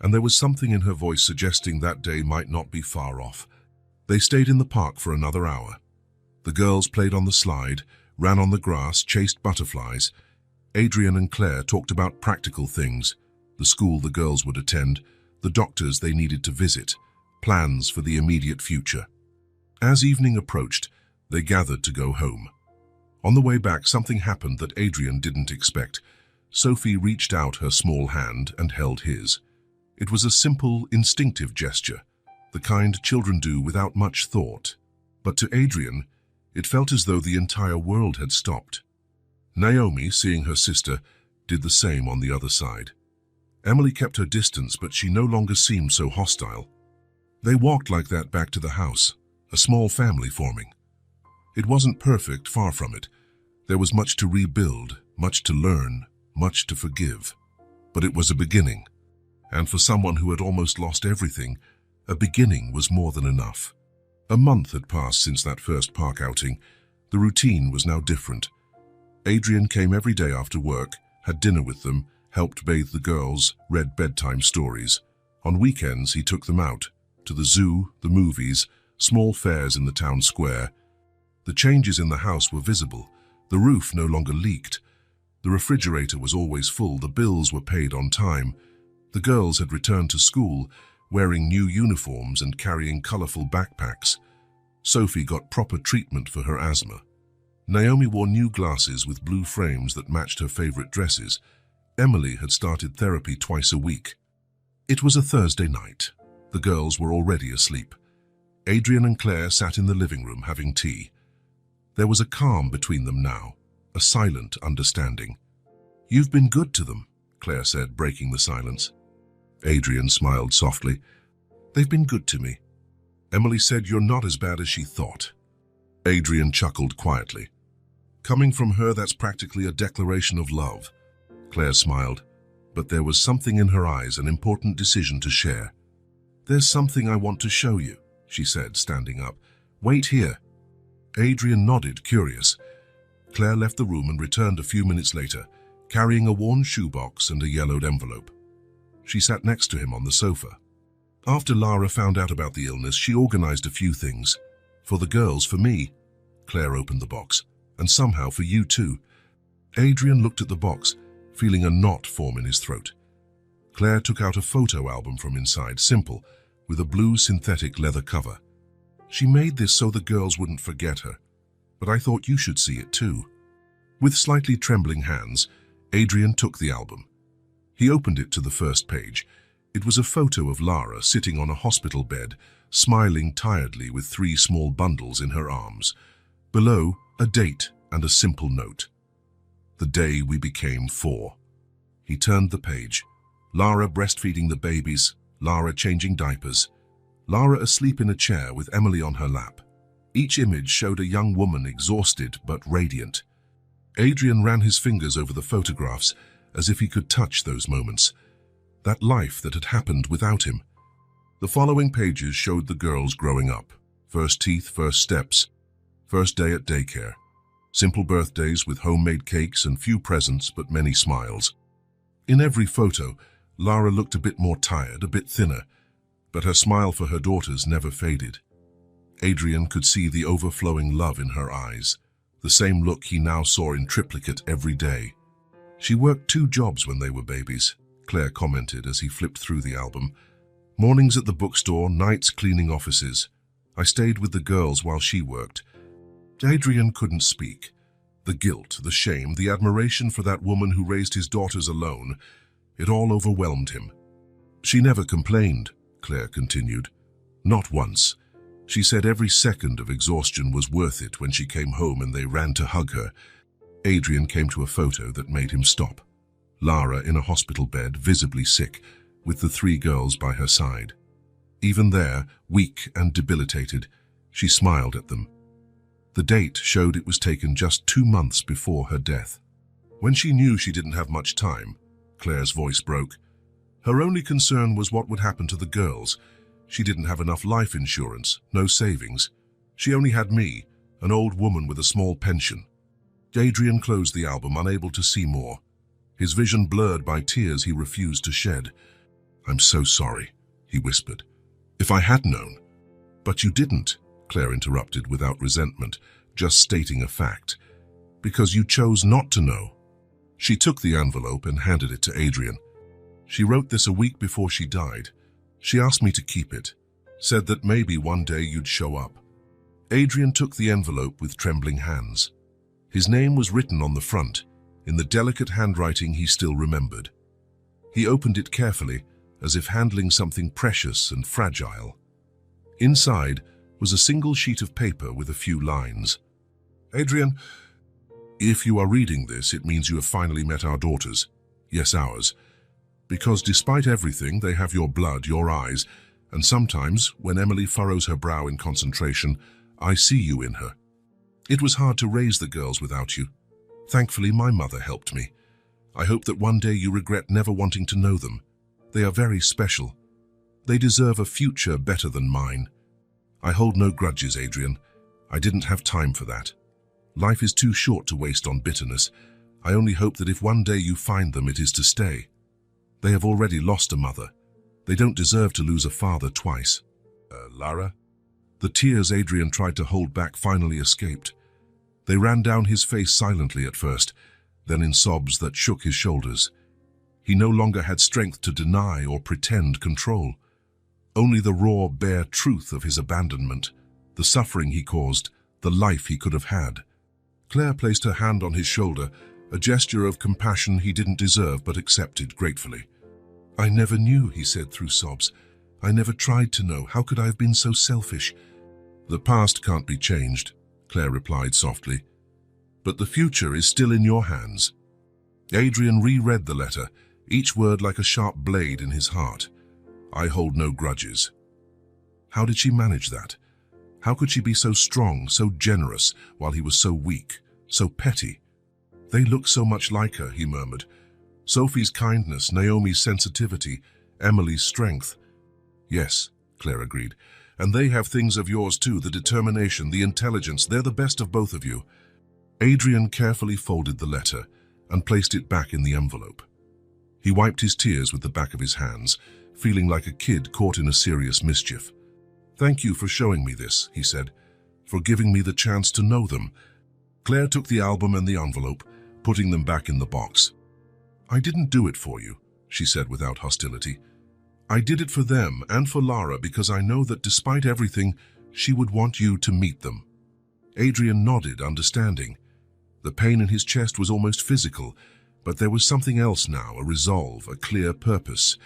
And there was something in her voice suggesting that day might not be far off. They stayed in the park for another hour. The girls played on the slide, ran on the grass, chased butterflies. Adrian and Claire talked about practical things, the school the girls would attend, the doctors they needed to visit, plans for the immediate future. As evening approached, they gathered to go home. On the way back, something happened that Adrian didn't expect. Sophie reached out her small hand and held his. It was a simple, instinctive gesture, the kind children do without much thought. But to Adrian, it felt as though the entire world had stopped. Naomi, seeing her sister, did the same on the other side. Emily kept her distance, but she no longer seemed so hostile. They walked like that back to the house, a small family forming. It wasn't perfect, far from it. There was much to rebuild, much to learn, much to forgive. But it was a beginning. And for someone who had almost lost everything, a beginning was more than enough. A month had passed since that first park outing. The routine was now different. Adrian came every day after work, had dinner with them, helped bathe the girls, read bedtime stories. On weekends, he took them out, to the zoo, the movies, small fairs in the town square. The changes in the house were visible. The roof no longer leaked. The refrigerator was always full. The bills were paid on time. The girls had returned to school, wearing new uniforms and carrying colorful backpacks. Sophie got proper treatment for her asthma. Naomi wore new glasses with blue frames that matched her favorite dresses. Emily had started therapy twice a week. It was a Thursday night. The girls were already asleep. Adrian and Claire sat in the living room having tea. There was a calm between them now, a silent understanding. You've been good to them, Claire said, breaking the silence. Adrian smiled softly. They've been good to me. Emily said you're not as bad as she thought. Adrian chuckled quietly. Coming from her, that's practically a declaration of love. Claire smiled, but there was something in her eyes, an important decision to share. There's something I want to show you, she said, standing up. Wait here. Adrian nodded, curious. Claire left the room and returned a few minutes later, carrying a worn shoebox and a yellowed envelope. She sat next to him on the sofa. After Lara found out about the illness, she organized a few things. For the girls, for me. Claire opened the box. And somehow for you too. Adrian looked at the box, feeling a knot form in his throat. Claire took out a photo album from inside, simple, with a blue synthetic leather cover. She made this so the girls wouldn't forget her, but I thought you should see it too. With slightly trembling hands, Adrian took the album. He opened it to the first page. It was a photo of Lara sitting on a hospital bed, smiling tiredly with 3 small bundles in her arms. Below, a date and a simple note. The day we became 4. He turned the page. Lara breastfeeding the babies, Lara changing diapers, Lara asleep in a chair with Emily on her lap. Each image showed a young woman exhausted but radiant. Adrian ran his fingers over the photographs as if he could touch those moments. That life that had happened without him. The following pages showed the girls growing up. First teeth, first steps, first day at daycare. Simple birthdays with homemade cakes and few presents but many smiles. In every photo, Lara looked a bit more tired, a bit thinner, but her smile for her daughters never faded. Adrian could see the overflowing love in her eyes, the same look he now saw in triplicate every day. She worked 2 jobs when they were babies, Claire commented as he flipped through the album. Mornings at the bookstore, nights cleaning offices. I stayed with the girls while she worked. Adrian couldn't speak. The guilt, the shame, the admiration for that woman who raised his daughters alone, it all overwhelmed him. She never complained, Claire continued. Not once. She said every second of exhaustion was worth it when she came home and they ran to hug her. Adrian came to a photo that made him stop. Lara in a hospital bed, visibly sick, with the 3 girls by her side. Even there, weak and debilitated, she smiled at them. The date showed it was taken just 2 months before her death. When she knew she didn't have much time, Claire's voice broke. Her only concern was what would happen to the girls. She didn't have enough life insurance, no savings. She only had me, an old woman with a small pension. Adrian closed the album, unable to see more. His vision blurred by tears he refused to shed. "I'm so sorry," he whispered. "If I had known." "But you didn't," Claire interrupted without resentment, just stating a fact. "Because you chose not to know." She took the envelope and handed it to Adrian. "She wrote this a week before she died. She asked me to keep it, said that maybe one day you'd show up." Adrian took the envelope with trembling hands. His name was written on the front, in the delicate handwriting he still remembered. He opened it carefully, as if handling something precious and fragile. Inside was a single sheet of paper with a few lines. "Adrian, if you are reading this, it means you have finally met our daughters. Yes, ours. Because despite everything, they have your blood, your eyes, and sometimes, when Emily furrows her brow in concentration, I see you in her. It was hard to raise the girls without you. Thankfully, my mother helped me. I hope that one day you regret never wanting to know them. They are very special. They deserve a future better than mine. I hold no grudges, Adrian. I didn't have time for that. Life is too short to waste on bitterness. I only hope that if one day you find them, it is to stay. They have already lost a mother. They don't deserve to lose a father twice." "Lara?" The tears Adrian tried to hold back finally escaped. They ran down his face silently at first, then in sobs that shook his shoulders. He no longer had strength to deny or pretend control. Only the raw, bare truth of his abandonment, the suffering he caused, the life he could have had. Claire placed her hand on his shoulder, a gesture of compassion he didn't deserve but accepted gratefully. "I never knew," he said through sobs. "I never tried to know. How could I have been so selfish?" "The past can't be changed," Claire replied softly. "But the future is still in your hands." Adrian reread the letter, each word like a sharp blade in his heart. "I hold no grudges." How did she manage that? How could she be so strong, so generous, while he was so weak, so petty? "They look so much like her," he murmured. "Sophie's kindness, Naomi's sensitivity, Emily's strength." "Yes," Claire agreed. "And they have things of yours too, the determination, the intelligence. They're the best of both of you." Adrian carefully folded the letter, and placed it back in the envelope. He wiped his tears with the back of his hands, feeling like a kid caught in a serious mischief. "Thank you for showing me this," he said, "for giving me the chance to know them." Claire took the album and the envelope, putting them back in the box. "I didn't do it for you," she said without hostility. "I did it for them and for Lara because I know that despite everything, she would want you to meet them." Adrian nodded, understanding. The pain in his chest was almost physical, but there was something else now, a resolve, a clear purpose.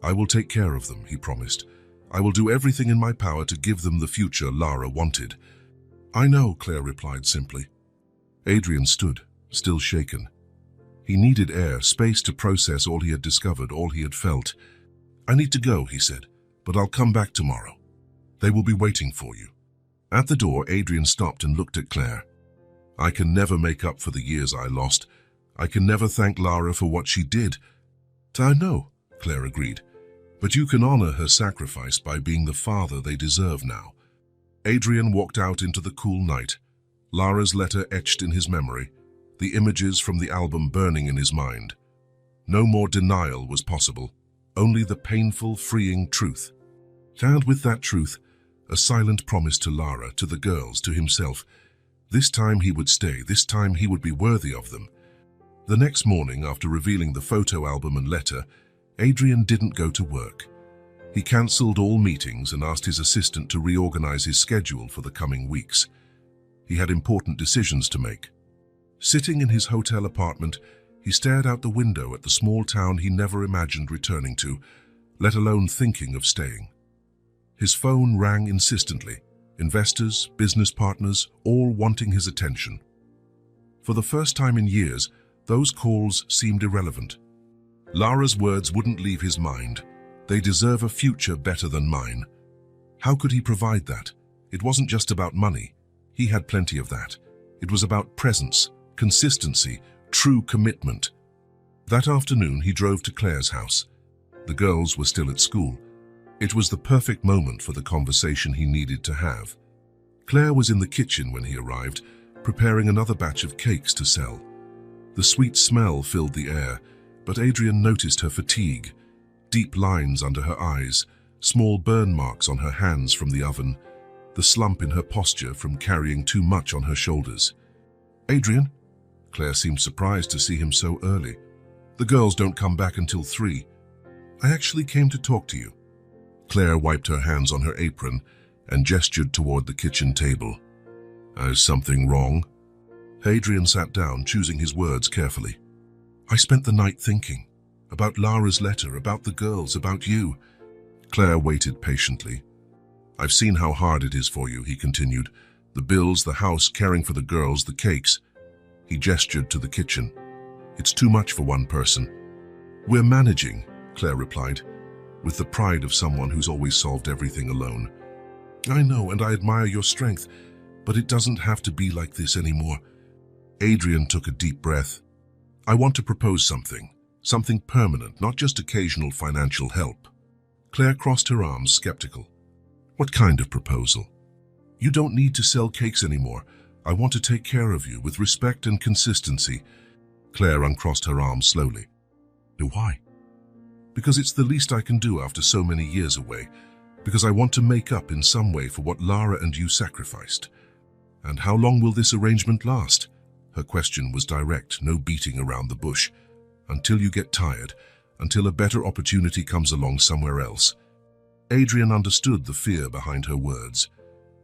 "I will take care of them," he promised. "I will do everything in my power to give them the future Lara wanted." "I know," Claire replied simply. Adrian stood, still shaken. He needed air, space to process all he had discovered, all he had felt. "I need to go," he said, "but I'll come back tomorrow. They will be waiting for you." At the door, Adrian stopped and looked at Claire. "I can never make up for the years I lost. I can never thank Lara for what she did." "I know," Claire agreed, "but you can honor her sacrifice by being the father they deserve now." Adrian walked out into the cool night, Lara's letter etched in his memory, the images from the album burning in his mind. No more denial was possible, only the painful, freeing truth. And with that truth, a silent promise to Lara, to the girls, to himself. This time he would stay, this time he would be worthy of them. The next morning, after revealing the photo album and letter, Adrian didn't go to work. He cancelled all meetings and asked his assistant to reorganize his schedule for the coming weeks. He had important decisions to make. Sitting in his hotel apartment, he stared out the window at the small town he never imagined returning to, let alone thinking of staying. His phone rang insistently, investors, business partners, all wanting his attention. For the first time in years, those calls seemed irrelevant. Lara's words wouldn't leave his mind. "They deserve a future better than mine." How could he provide that? It wasn't just about money. He had plenty of that. It was about presence, consistency, true commitment. That afternoon, he drove to Claire's house. The girls were still at school. It was the perfect moment for the conversation he needed to have. Claire was in the kitchen when he arrived, preparing another batch of cakes to sell. The sweet smell filled the air, but Adrian noticed her fatigue, deep lines under her eyes, small burn marks on her hands from the oven, the slump in her posture from carrying too much on her shoulders. "Adrian?" Claire seemed surprised to see him so early. "The girls don't come back until 3. I actually came to talk to you." Claire wiped her hands on her apron and gestured toward the kitchen table. "Is something wrong?" Adrian sat down, choosing his words carefully. "I spent the night thinking. About Lara's letter, about the girls, about you." Claire waited patiently. "I've seen how hard it is for you," he continued. "The bills, the house, caring for the girls, the cakes." He gestured to the kitchen. "It's too much for one person." "We're managing," Claire replied, with the pride of someone who's always solved everything alone. "I know, and I admire your strength, but it doesn't have to be like this anymore." Adrian took a deep breath. "I want to propose something permanent, not just occasional financial help." Claire crossed her arms, skeptical. "What kind of proposal?" "You don't need to sell cakes anymore. I want to take care of you with respect and consistency." Claire uncrossed her arms slowly. "Why?" "Because it's the least I can do after so many years away. Because I want to make up in some way for what Lara and you sacrificed." "And how long will this arrangement last?" Her question was direct, no beating around the bush. "Until you get tired, until a better opportunity comes along somewhere else." Adrian understood the fear behind her words,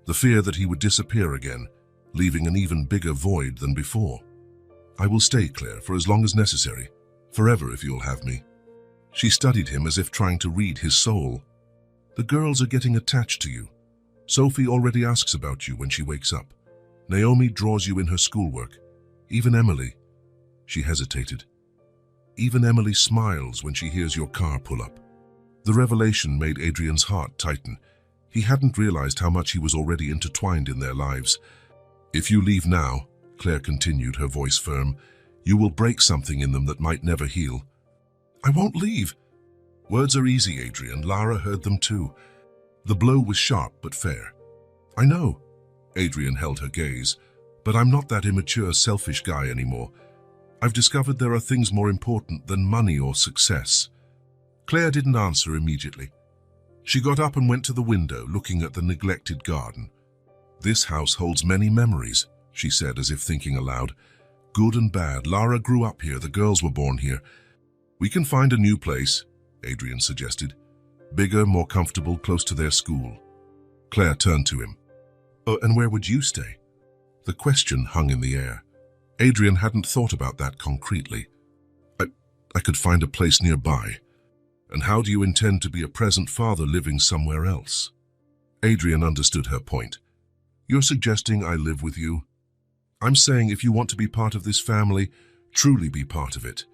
the fear that he would disappear again, leaving an even bigger void than before. "I will stay, Claire, for as long as necessary, forever if you'll have me." She studied him as if trying to read his soul. "The girls are getting attached to you. Sophie already asks about you when she wakes up. Naomi draws you in her schoolwork. Even Emily." She hesitated. "Even Emily smiles when she hears your car pull up." The revelation made Adrian's heart tighten. He hadn't realized how much he was already intertwined in their lives. "If you leave now," Claire continued, her voice firm, "you will break something in them that might never heal." "I won't leave." Words are easy, Adrian. Lara heard them too. The blow was sharp but fair. "I know." Adrian held her gaze. "But I'm not that immature, selfish guy anymore. I've discovered there are things more important than money or success. Claire didn't answer immediately. She got up and went to the window, looking at the neglected garden. This house holds many memories, she said as if thinking aloud. Good and bad. Lara grew up here. The girls were born here. We can find a new place, Adrian suggested. Bigger, more comfortable, close to their school. Claire turned to him. Oh, and where would you stay? The question hung in the air. Adrian hadn't thought about that concretely. I could find a place nearby. And how do you intend to be a present father living somewhere else? Adrian understood her point. You're suggesting I live with you? I'm saying if you want to be part of this family, truly be part of it.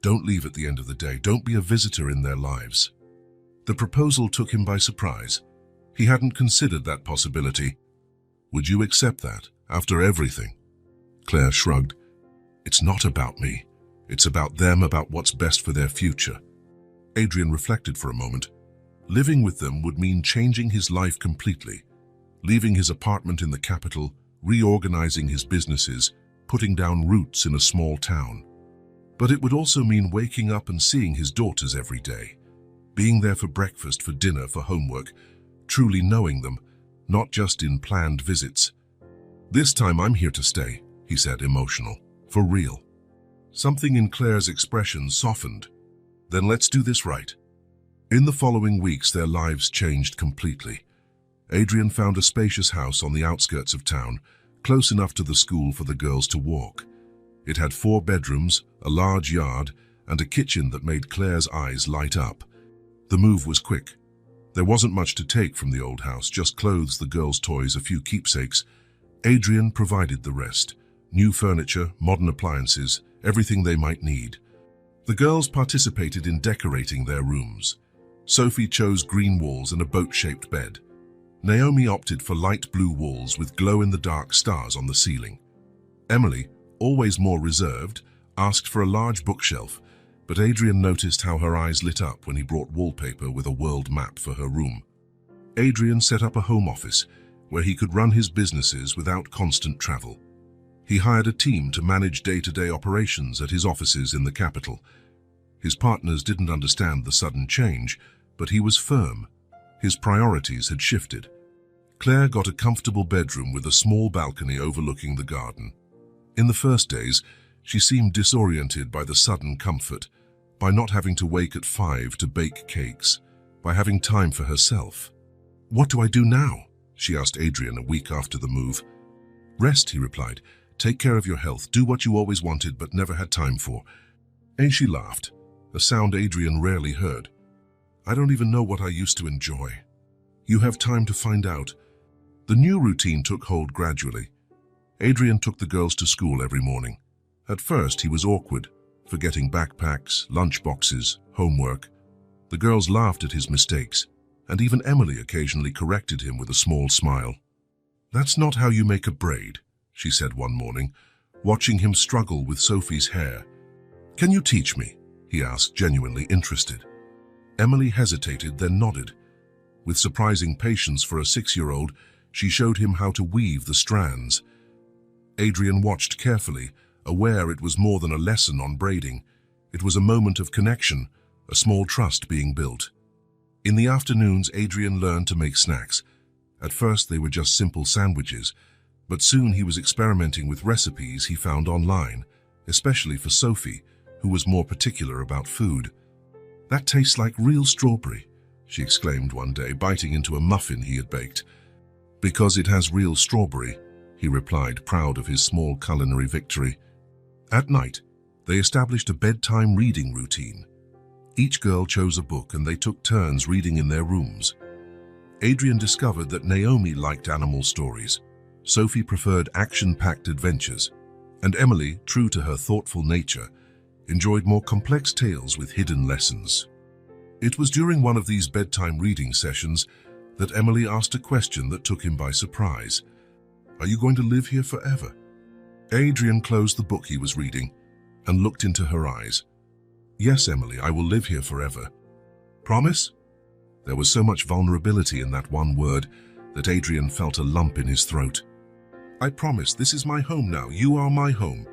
Don't leave at the end of the day. Don't be a visitor in their lives. The proposal took him by surprise. He hadn't considered that possibility. Would you accept that, after everything? Claire shrugged. It's not about me. It's about them, about what's best for their future. Adrian reflected for a moment. Living with them would mean changing his life completely, leaving his apartment in the capital, reorganizing his businesses, putting down roots in a small town. But it would also mean waking up and seeing his daughters every day, being there for breakfast, for dinner, for homework, truly knowing them, not just in planned visits. This time I'm here to stay, he said, emotional, for real. Something in Claire's expression softened. Then let's do this right. In the following weeks, their lives changed completely. Adrian found a spacious house on the outskirts of town, close enough to the school for the girls to walk. It had 4 bedrooms, a large yard, and a kitchen that made Claire's eyes light up. The move was quick. There wasn't much to take from the old house, just clothes, the girls' toys, a few keepsakes. Adrian provided the rest. New furniture, modern appliances, everything they might need. The girls participated in decorating their rooms. Sophie chose green walls and a boat-shaped bed. Naomi opted for light blue walls with glow-in-the-dark stars on the ceiling. Emily, always more reserved, asked for a large bookshelf, but Adrian noticed how her eyes lit up when he brought wallpaper with a world map for her room. Adrian set up a home office where he could run his businesses without constant travel. He hired a team to manage day-to-day operations at his offices in the capital. His partners didn't understand the sudden change, but he was firm. His priorities had shifted. Claire got a comfortable bedroom with a small balcony overlooking the garden. In the first days, she seemed disoriented by the sudden comfort, by not having to wake at 5 to bake cakes, by having time for herself. What do I do now? She asked Adrian a week after the move. Rest, he replied. Take care of your health. Do what you always wanted but never had time for. And she laughed, a sound Adrian rarely heard. I don't even know what I used to enjoy. You have time to find out. The new routine took hold gradually. Adrian took the girls to school every morning. At first, he was awkward, forgetting backpacks, lunchboxes, homework. The girls laughed at his mistakes, and even Emily occasionally corrected him with a small smile. That's not how you make a braid, she said one morning, watching him struggle with Sophie's hair. Can you teach me? He asked, genuinely interested. Emily hesitated, then nodded. With surprising patience for a 6-year-old, she showed him how to weave the strands. Adrian watched carefully, aware it was more than a lesson on braiding. It was a moment of connection, a small trust being built. In the afternoons, Adrian learned to make snacks. At first, they were just simple sandwiches, but soon he was experimenting with recipes he found online, especially for Sophie, who was more particular about food. That tastes like real strawberry, she exclaimed one day, biting into a muffin he had baked. Because it has real strawberry, he replied, proud of his small culinary victory. At night, they established a bedtime reading routine. Each girl chose a book and they took turns reading in their rooms. Adrian discovered that Naomi liked animal stories, Sophie preferred action-packed adventures, and Emily, true to her thoughtful nature, enjoyed more complex tales with hidden lessons. It was during one of these bedtime reading sessions that Emily asked a question that took him by surprise. Are you going to live here forever? Adrian closed the book he was reading and looked into her eyes. Yes, Emily, I will live here forever. Promise? There was so much vulnerability in that one word that Adrian felt a lump in his throat. I promise, this is my home now. You are my home.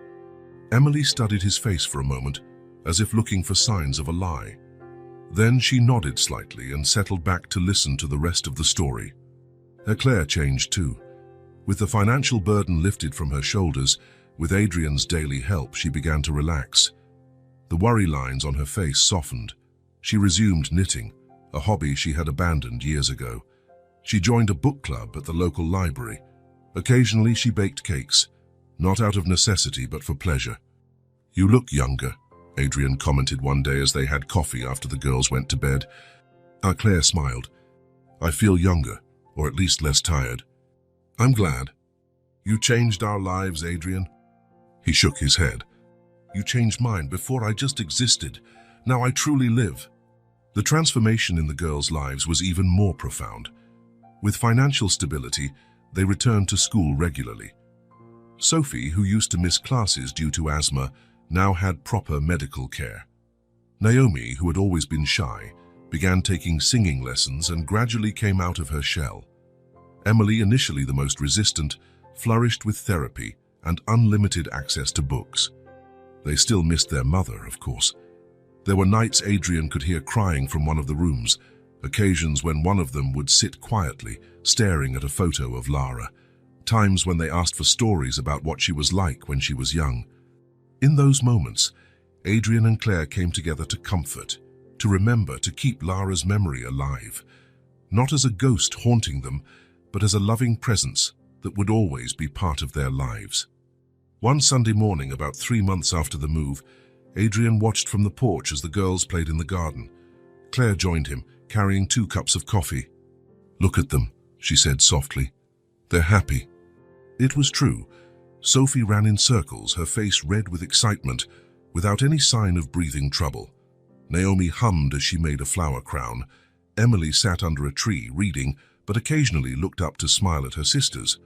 Emily studied his face for a moment, as if looking for signs of a lie. Then she nodded slightly and settled back to listen to the rest of the story. Claire changed too. With the financial burden lifted from her shoulders, with Adrian's daily help, she began to relax. The worry lines on her face softened. She resumed knitting, a hobby she had abandoned years ago. She joined a book club at the local library. Occasionally she baked cakes, not out of necessity but for pleasure. "You look younger," Adrian commented one day as they had coffee after the girls went to bed. Claire smiled. "I feel younger, or at least less tired." "I'm glad. You changed our lives, Adrian." He shook his head. "You changed mine. Before I just existed. Now I truly live." The transformation in the girls' lives was even more profound. With financial stability, they returned to school regularly. Sophie, who used to miss classes due to asthma, now had proper medical care. Naomi, who had always been shy, began taking singing lessons and gradually came out of her shell. Emily, initially the most resistant, flourished with therapy and unlimited access to books. They still missed their mother, of course. There were nights Adrian could hear crying from one of the rooms, occasions when one of them would sit quietly, staring at a photo of Lara, times when they asked for stories about what she was like when she was young. In those moments, Adrian and Claire came together to comfort, to remember, to keep Lara's memory alive, not as a ghost haunting them, but as a loving presence that would always be part of their lives. One Sunday morning, about 3 months after the move, Adrian watched from the porch as the girls played in the garden. Claire joined him, carrying 2 cups of coffee. "Look at them," she said softly. "They're happy." It was true. Sophie ran in circles, her face red with excitement, without any sign of breathing trouble. Naomi hummed as she made a flower crown. Emily sat under a tree, reading, but occasionally looked up to smile at her sisters.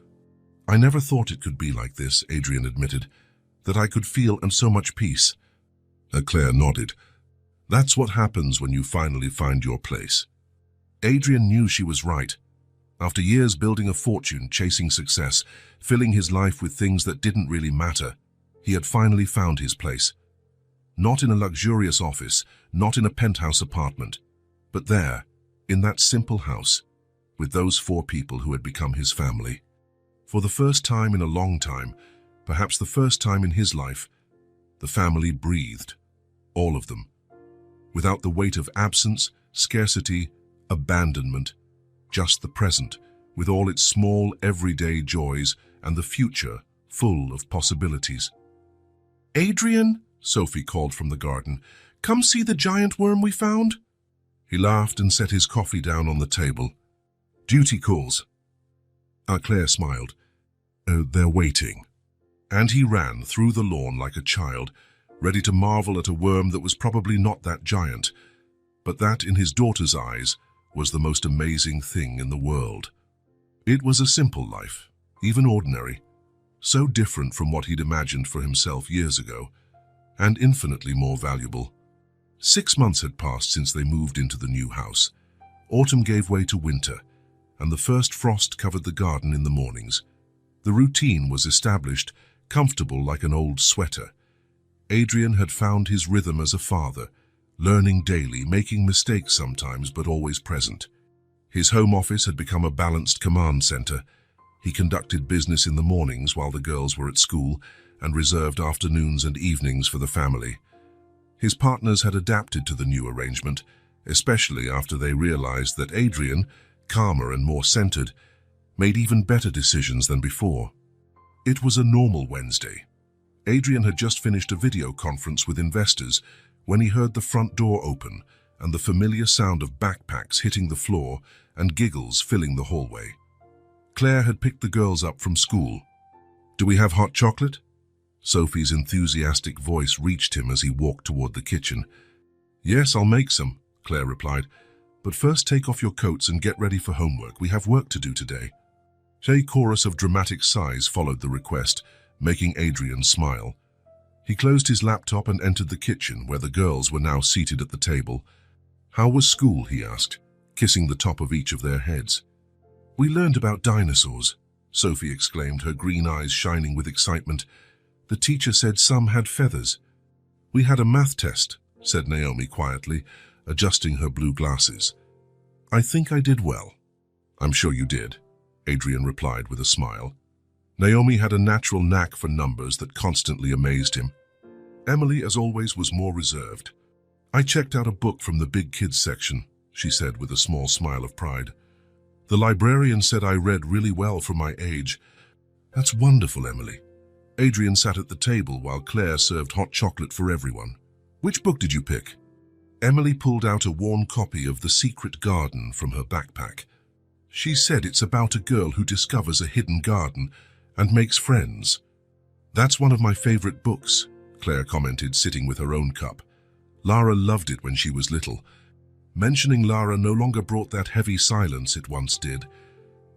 "I never thought it could be like this," Adrian admitted, "that I could feel and so much peace." Claire nodded. "That's what happens when you finally find your place." Adrian knew she was right. After years building a fortune, chasing success, filling his life with things that didn't really matter, he had finally found his place. Not in a luxurious office, not in a penthouse apartment, but there, in that simple house, with those 4 people who had become his family. For the first time in a long time, perhaps the first time in his life, the family breathed, all of them, without the weight of absence, scarcity, abandonment, just the present, with all its small, everyday joys, and the future full of possibilities. "Adrian," Sophie called from the garden, "come see the giant worm we found." He laughed and set his coffee down on the table. "Duty calls." Claire smiled. "They're waiting." And he ran through the lawn like a child, ready to marvel at a worm that was probably not that giant, but that, in his daughter's eyes, was the most amazing thing in the world. It was a simple life, even ordinary, so different from what he'd imagined for himself years ago, and infinitely more valuable. 6 months had passed since they moved into the new house. Autumn gave way to winter, and the first frost covered the garden in the mornings. The routine was established, comfortable like an old sweater. Adrian had found his rhythm as a father, learning daily, making mistakes sometimes, but always present. His home office had become a balanced command center. He conducted business in the mornings while the girls were at school, and reserved afternoons and evenings for the family. His partners had adapted to the new arrangement, especially after they realized that Adrian, calmer and more centered, made even better decisions than before. It was a normal Wednesday. Adrian had just finished a video conference with investors when he heard the front door open and the familiar sound of backpacks hitting the floor and giggles filling the hallway. Claire had picked the girls up from school. "Do we have hot chocolate?" Sophie's enthusiastic voice reached him as he walked toward the kitchen. "Yes, I'll make some," Claire replied. "But first take off your coats and get ready for homework. We have work to do today." A chorus of dramatic sighs followed the request, making Adrian smile. He closed his laptop and entered the kitchen, where the girls were now seated at the table. "How was school?" he asked, kissing the top of each of their heads. "We learned about dinosaurs," Sophie exclaimed, her green eyes shining with excitement. The teacher said some had feathers. We had a math test, said Naomi quietly, adjusting her blue glasses. I think I did well. I'm sure you did, Adrian replied with a smile. Naomi had a natural knack for numbers that constantly amazed him. Emily, as always, was more reserved. I checked out a book from the big kids section, she said with a small smile of pride. The librarian said I read really well for my age. That's wonderful, Emily. Adrian sat at the table while Claire served hot chocolate for everyone. Which book did you pick? Emily pulled out a worn copy of The Secret Garden from her backpack. She said it's about a girl who discovers a hidden garden and makes friends. That's one of my favorite books, Claire commented, sitting with her own cup. Lara loved it when she was little. Mentioning Lara no longer brought that heavy silence it once did.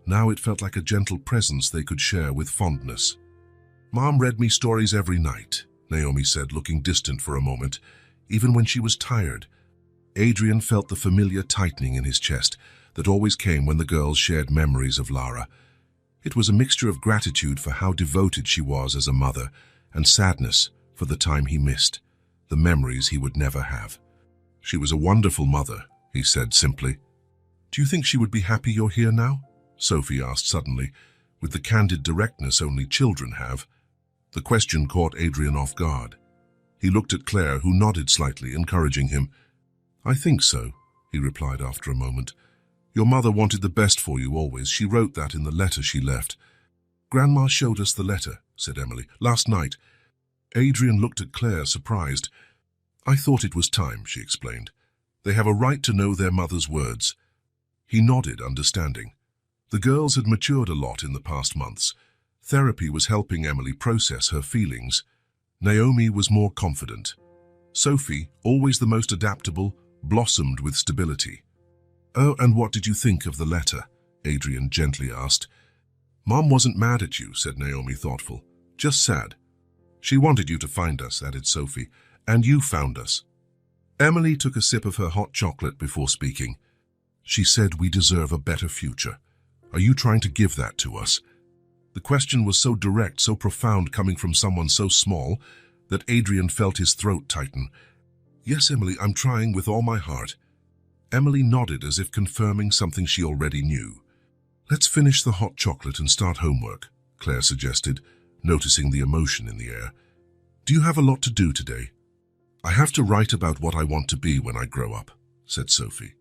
Now it felt like a gentle presence they could share with fondness. Mom read me stories every night, Naomi said, looking distant for a moment, even when she was tired. Adrian felt the familiar tightening in his chest that always came when the girls shared memories of Lara. It was a mixture of gratitude for how devoted she was as a mother and sadness for the time he missed, the memories he would never have. She was a wonderful mother, he said simply. Do you think she would be happy you're here now? Sophie asked suddenly, with the candid directness only children have. The question caught Adrian off guard. He looked at Claire, who nodded slightly, encouraging him. I think so, he replied after a moment. Your mother wanted the best for you always. She wrote that in the letter she left. Grandma showed us the letter, said Emily, last night. Adrian looked at Claire, surprised. I thought it was time, she explained. They have a right to know their mother's words. He nodded, understanding. The girls had matured a lot in the past months. Therapy was helping Emily process her feelings. Naomi was more confident. Sophie, always the most adaptable, blossomed with stability. Oh, and what did you think of the letter? Adrian gently asked. Mom wasn't mad at you, said Naomi, thoughtful. Just sad. She wanted you to find us, added Sophie, and you found us. Emily took a sip of her hot chocolate before speaking. She said we deserve a better future. Are you trying to give that to us? The question was so direct, so profound, coming from someone so small, that Adrian felt his throat tighten. Yes, Emily, I'm trying with all my heart. Emily nodded as if confirming something she already knew. Let's finish the hot chocolate and start homework, Claire suggested, noticing the emotion in the air. Do you have a lot to do today? I have to write about what I want to be when I grow up, said Sophie.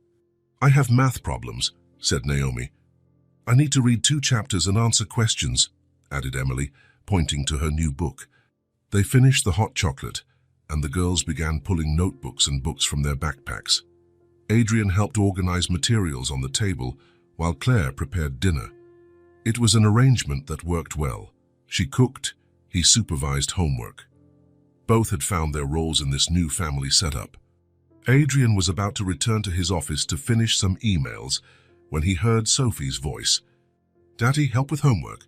I have math problems, said Naomi. I need to read 2 chapters and answer questions, added Emily, pointing to her new book. They finished the hot chocolate, and the girls began pulling notebooks and books from their backpacks. Adrian helped organize materials on the table, while Claire prepared dinner. It was an arrangement that worked well. She cooked, he supervised homework. Both had found their roles in this new family setup. Adrian was about to return to his office to finish some emails when he heard Sophie's voice. Daddy, help with homework.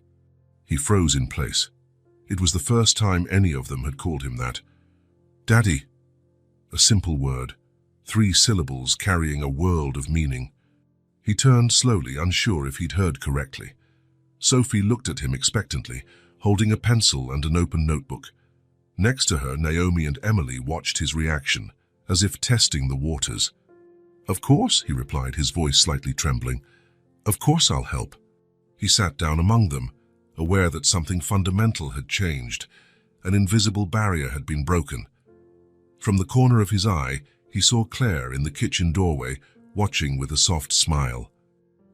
He froze in place. It was the first time any of them had called him that. Daddy. A simple word, 3 syllables carrying a world of meaning. He turned slowly, unsure if he'd heard correctly. Sophie looked at him expectantly, holding a pencil and an open notebook. Next to her, Naomi and Emily watched his reaction, as if testing the waters. Of course, he replied, his voice slightly trembling. Of course I'll help. He sat down among them, aware that something fundamental had changed. An invisible barrier had been broken. From the corner of his eye, he saw Claire in the kitchen doorway, watching with a soft smile.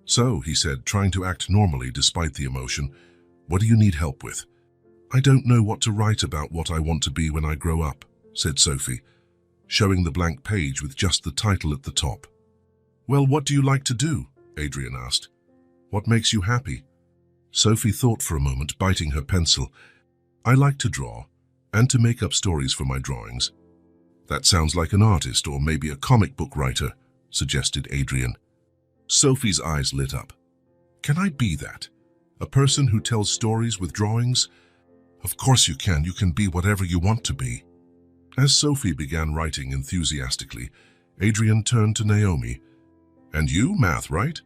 So, he said, trying to act normally despite the emotion, what do you need help with? I don't know what to write about what I want to be when I grow up, said Sophie, showing the blank page with just the title at the top. Well, what do you like to do? Adrian asked. What makes you happy? Sophie thought for a moment, biting her pencil. I like to draw, and to make up stories for my drawings. That sounds like an artist or maybe a comic book writer, suggested Adrian. Sophie's eyes lit up. Can I be that? A person who tells stories with drawings? Of course you can. You can be whatever you want to be. As Sophie began writing enthusiastically, Adrian turned to Naomi. And you, math, right?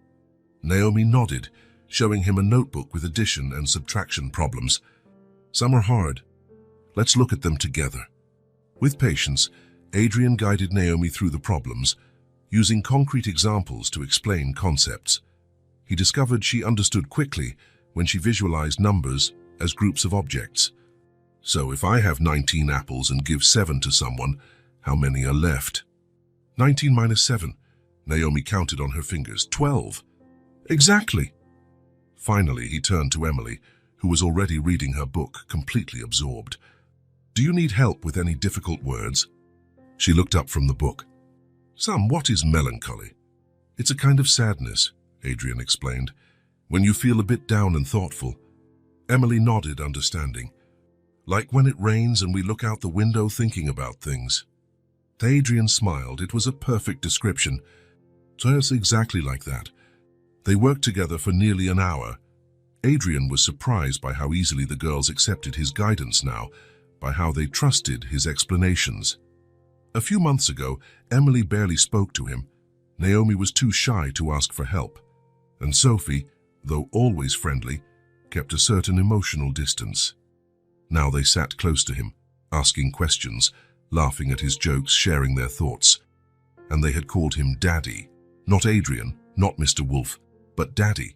Naomi nodded, showing him a notebook with addition and subtraction problems. Some are hard. Let's look at them together. With patience, Adrian guided Naomi through the problems, using concrete examples to explain concepts. He discovered she understood quickly when she visualized numbers as groups of objects. So if I have 19 apples and give 7 to someone, how many are left? 19 minus 7. Naomi counted on her fingers. 12. Exactly. Finally, he turned to Emily, who was already reading her book, completely absorbed. Do you need help with any difficult words? She looked up from the book. What is melancholy? It's a kind of sadness, Adrian explained, when you feel a bit down and thoughtful. Emily nodded, understanding. Like when it rains and we look out the window thinking about things. Adrian smiled. It was a perfect description. So it's exactly like that. They worked together for nearly an hour. Adrian was surprised by how easily the girls accepted his guidance now, by how they trusted his explanations. A few months ago, Emily barely spoke to him. Naomi was too shy to ask for help. And Sophie, though always friendly, kept a certain emotional distance. Now they sat close to him, asking questions, laughing at his jokes, sharing their thoughts. And they had called him Daddy. Not Adrian, not Mr. Wolf, but Daddy.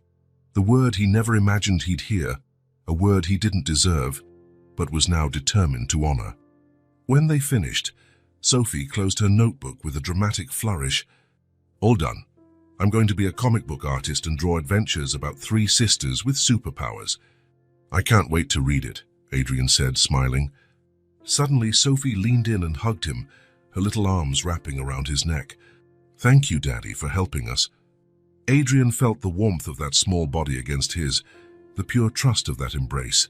The word he never imagined he'd hear, a word he didn't deserve, but was now determined to honor. When they finished, Sophie closed her notebook with a dramatic flourish. All done. I'm going to be a comic book artist and draw adventures about 3 sisters with superpowers. I can't wait to read it, Adrian said, smiling. Suddenly, Sophie leaned in and hugged him, her little arms wrapping around his neck. Thank you, Daddy, for helping us. Adrian felt the warmth of that small body against his, the pure trust of that embrace,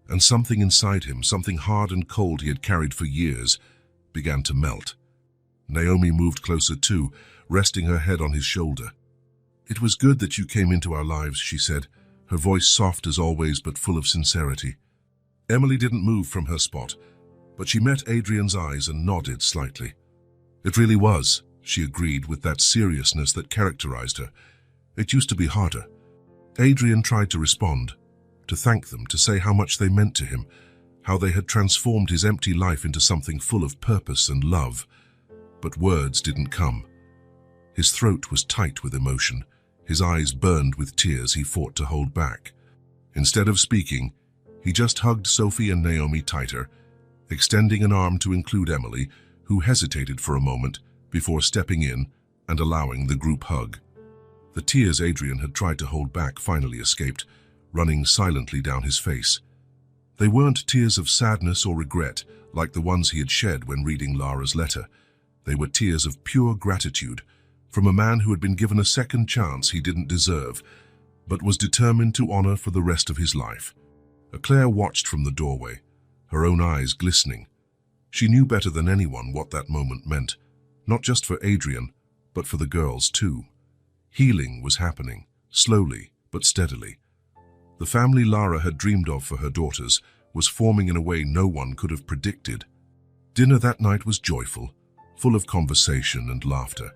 and something inside him, something hard and cold he had carried for years, began to melt. Naomi moved closer too, resting her head on his shoulder. It was good that you came into our lives, she said, her voice soft as always but full of sincerity. Emily didn't move from her spot, but she met Adrian's eyes and nodded slightly. It really was, she agreed with that seriousness that characterized her. It used to be harder. Adrian tried to respond, to thank them, to say how much they meant to him, how they had transformed his empty life into something full of purpose and love. But words didn't come. His throat was tight with emotion. His eyes burned with tears he fought to hold back. Instead of speaking, he just hugged Sophie and Naomi tighter, extending an arm to include Emily, who hesitated for a moment before stepping in and allowing the group hug. The tears Adrian had tried to hold back finally escaped, running silently down his face. They weren't tears of sadness or regret like the ones he had shed when reading Lara's letter. They were tears of pure gratitude from a man who had been given a second chance he didn't deserve, but was determined to honor for the rest of his life. Claire watched from the doorway, her own eyes glistening. She knew better than anyone what that moment meant, not just for Adrian, but for the girls too. Healing was happening, slowly but steadily. The family Lara had dreamed of for her daughters was forming in a way no one could have predicted. Dinner that night was joyful, full of conversation and laughter.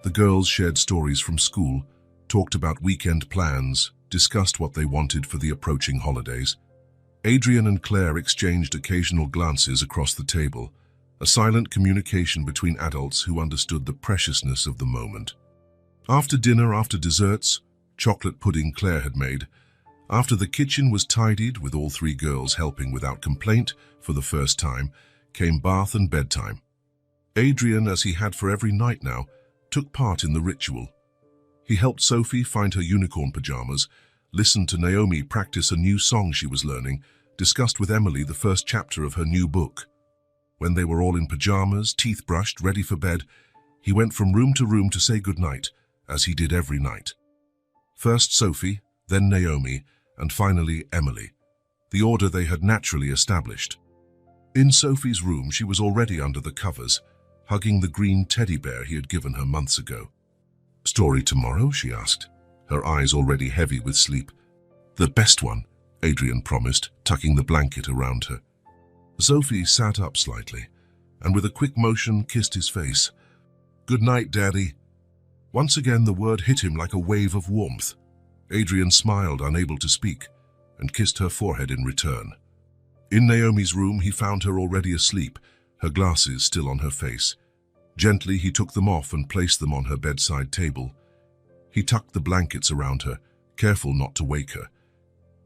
The girls shared stories from school, talked about weekend plans, discussed what they wanted for the approaching holidays. Adrian and Claire exchanged occasional glances across the table, a silent communication between adults who understood the preciousness of the moment. After dinner, after desserts, chocolate pudding Claire had made, after the kitchen was tidied with all 3 girls helping without complaint for the first time, came bath and bedtime. Adrian, as he had for every night now, took part in the ritual. He helped Sophie find her unicorn pajamas, listened to Naomi practice a new song she was learning, discussed with Emily the first chapter of her new book. When they were all in pajamas, teeth brushed, ready for bed, he went from room to room to say goodnight, as he did every night. First Sophie, then Naomi, and finally Emily, the order they had naturally established. In Sophie's room, she was already under the covers, hugging the green teddy bear he had given her months ago. Story tomorrow, she asked, her eyes already heavy with sleep. The best one, Adrian promised, tucking the blanket around her. Sophie sat up slightly, and with a quick motion kissed his face. Good night, Daddy. Once again the word hit him like a wave of warmth. Adrian smiled, unable to speak, and kissed her forehead in return. In Naomi's room, he found her already asleep, her glasses still on her face. Gently, he took them off and placed them on her bedside table. He tucked the blankets around her, careful not to wake her.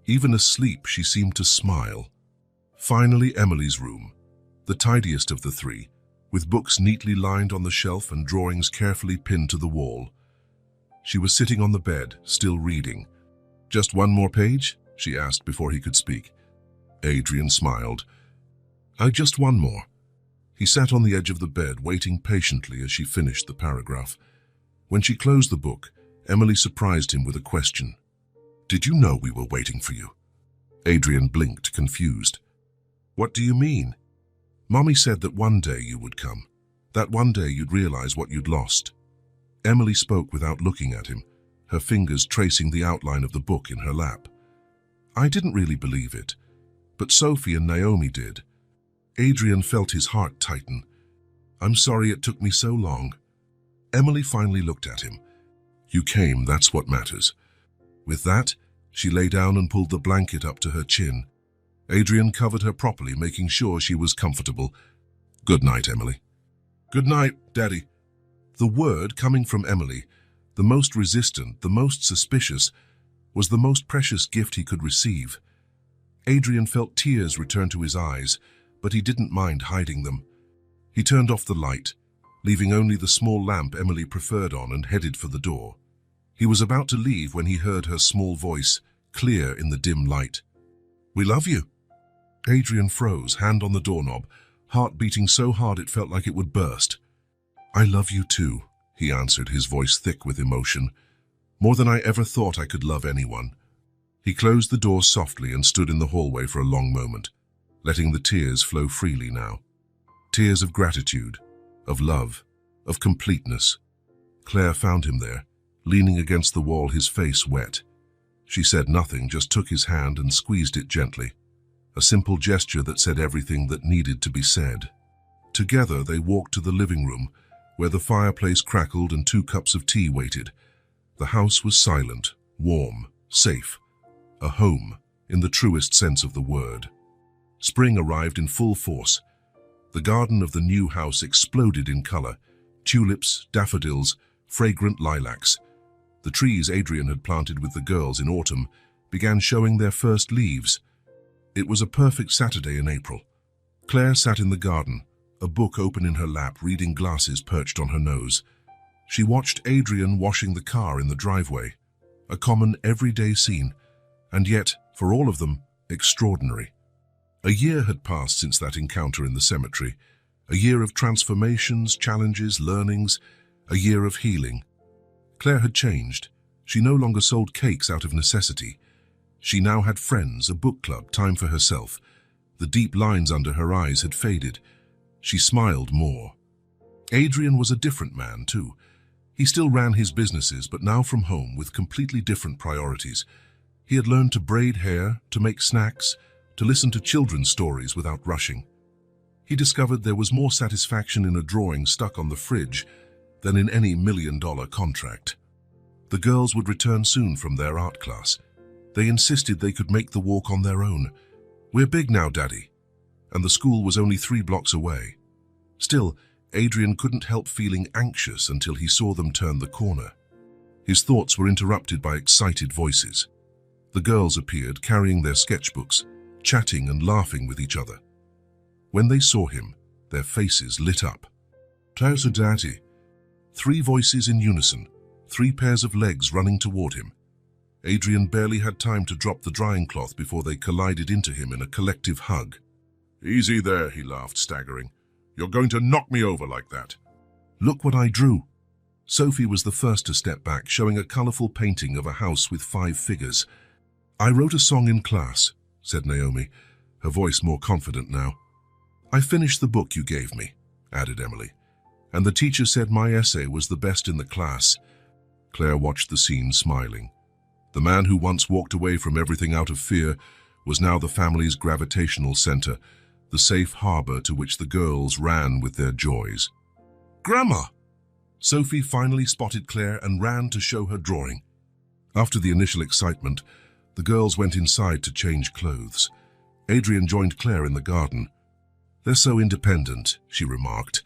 Even asleep, she seemed to smile. Finally, Emily's room, the tidiest of the three, with books neatly lined on the shelf and drawings carefully pinned to the wall. She was sitting on the bed, still reading. "Just one more page?" she asked before he could speak. Adrian smiled. Just one more." He sat on the edge of the bed, waiting patiently as she finished the paragraph. When she closed the book, Emily surprised him with a question. "Did you know we were waiting for you?" Adrian blinked, confused. "What do you mean?" "Mommy said that one day you would come. That one day you'd realize what you'd lost." Emily spoke without looking at him, her fingers tracing the outline of the book in her lap. "I didn't really believe it, but Sophie and Naomi did." Adrian felt his heart tighten. "I'm sorry it took me so long." Emily finally looked at him. "You came, that's what matters." With that, she lay down and pulled the blanket up to her chin. Adrian covered her properly, making sure she was comfortable. "Good night, Emily." "Good night, Daddy." The word coming from Emily, the most resistant, the most suspicious, was the most precious gift he could receive. Adrian felt tears return to his eyes, but he didn't mind hiding them. He turned off the light, leaving only the small lamp Emily preferred on, and headed for the door. He was about to leave when he heard her small voice, clear in the dim light. "We love you." Adrian froze, hand on the doorknob, heart beating so hard it felt like it would burst. "I love you too," he answered, his voice thick with emotion. "More than I ever thought I could love anyone." He closed the door softly and stood in the hallway for a long moment, letting the tears flow freely now. Tears of gratitude, of love, of completeness. Claire found him there, leaning against the wall, his face wet. She said nothing, just took his hand and squeezed it gently. A simple gesture that said everything that needed to be said. Together they walked to the living room, where the fireplace crackled and 2 cups of tea waited. The house was silent, warm, safe. A home, in the truest sense of the word. Spring arrived in full force. The garden of the new house exploded in color. Tulips, daffodils, fragrant lilacs. The trees Adrian had planted with the girls in autumn began showing their first leaves. It was a perfect Saturday in April. Claire sat in the garden, a book open in her lap, reading glasses perched on her nose. She watched Adrian washing the car in the driveway. A common, everyday scene, and yet, for all of them, extraordinary. A year had passed since that encounter in the cemetery. A year of transformations, challenges, learnings. A year of healing. Claire had changed. She no longer sold cakes out of necessity. She now had friends, a book club, time for herself. The deep lines under her eyes had faded. She smiled more. Adrian was a different man, too. He still ran his businesses, but now from home with completely different priorities. He had learned to braid hair, to make snacks, to listen to children's stories without rushing. He discovered there was more satisfaction in a drawing stuck on the fridge than in any $1,000,000 contract. The girls would return soon from their art class. They insisted they could make the walk on their own. "We're big now, Daddy." And the school was only 3 blocks away. Still, Adrian couldn't help feeling anxious until he saw them turn the corner. His thoughts were interrupted by excited voices. The girls appeared, carrying their sketchbooks, chatting and laughing with each other. When they saw him, their faces lit up. "How's Daddy?" 3 voices in unison, 3 pairs of legs running toward him. Adrian barely had time to drop the drying cloth before they collided into him in a collective hug. "Easy there," he laughed, staggering. "You're going to knock me over like that." "Look what I drew." Sophie was the first to step back, showing a colorful painting of a house with 5 figures. "I wrote a song in class," said Naomi, her voice more confident now. "I finished the book you gave me," added Emily, "and the teacher said my essay was the best in the class." Claire watched the scene, smiling. The man who once walked away from everything out of fear was now the family's gravitational center, the safe harbor to which the girls ran with their joys. "Grandma!" Sophie finally spotted Claire and ran to show her drawing. After the initial excitement, the girls went inside to change clothes. Adrian joined Claire in the garden. "They're so independent," she remarked.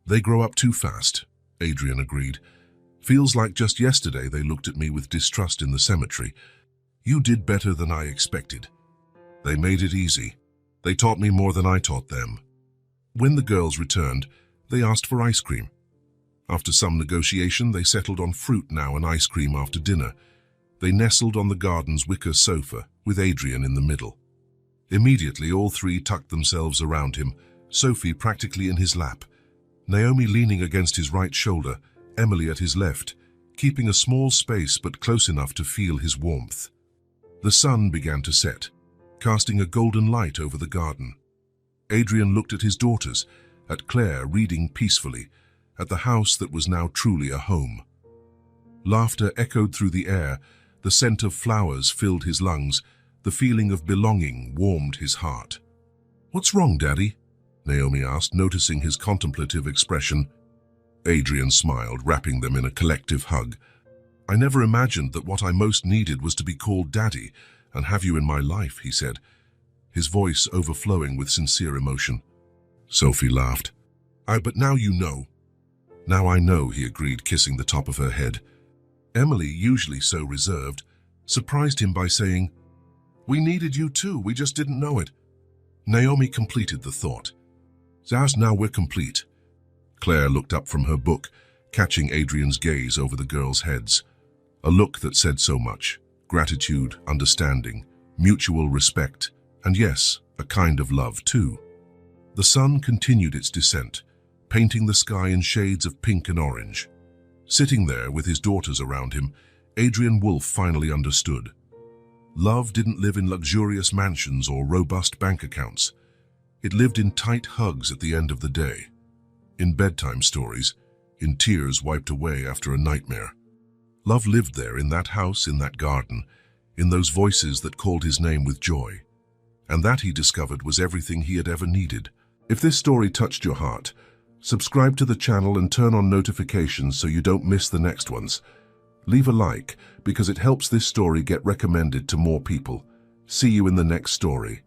"They grow up too fast," Adrian agreed. "Feels like just yesterday they looked at me with distrust in the cemetery. You did better than I expected. They made it easy. They taught me more than I taught them." When the girls returned, they asked for ice cream. After some negotiation, they settled on fruit now and ice cream after dinner. They nestled on the garden's wicker sofa, with Adrian in the middle. Immediately, all three tucked themselves around him, Sophie practically in his lap, Naomi leaning against his right shoulder, Emily at his left, keeping a small space but close enough to feel his warmth. The sun began to set, casting a golden light over the garden. Adrian looked at his daughters, at Claire reading peacefully, at the house that was now truly a home. Laughter echoed through the air, the scent of flowers filled his lungs, the feeling of belonging warmed his heart. "What's wrong, Daddy?" Naomi asked, noticing his contemplative expression. Adrian smiled, wrapping them in a collective hug. "I never imagined that what I most needed was to be called Daddy and have you in my life," he said, his voice overflowing with sincere emotion. Sophie laughed. But now you know." "Now I know," he agreed, kissing the top of her head. Emily, usually so reserved, surprised him by saying, "We needed you too, we just didn't know it." Naomi completed the thought. "Zaz, now we're complete." Claire looked up from her book, catching Adrian's gaze over the girls' heads. A look that said so much: gratitude, understanding, mutual respect, and yes, a kind of love too. The sun continued its descent, painting the sky in shades of pink and orange. Sitting there with his daughters around him, Adrian Wolf finally understood. Love didn't live in luxurious mansions or robust bank accounts. It lived in tight hugs at the end of the day, in bedtime stories, in tears wiped away after a nightmare. Love lived there, in that house, in that garden, in those voices that called his name with joy. And that, he discovered, was everything he had ever needed. If this story touched your heart, subscribe to the channel and turn on notifications so you don't miss the next ones. Leave a like, because it helps this story get recommended to more people. See you in the next story.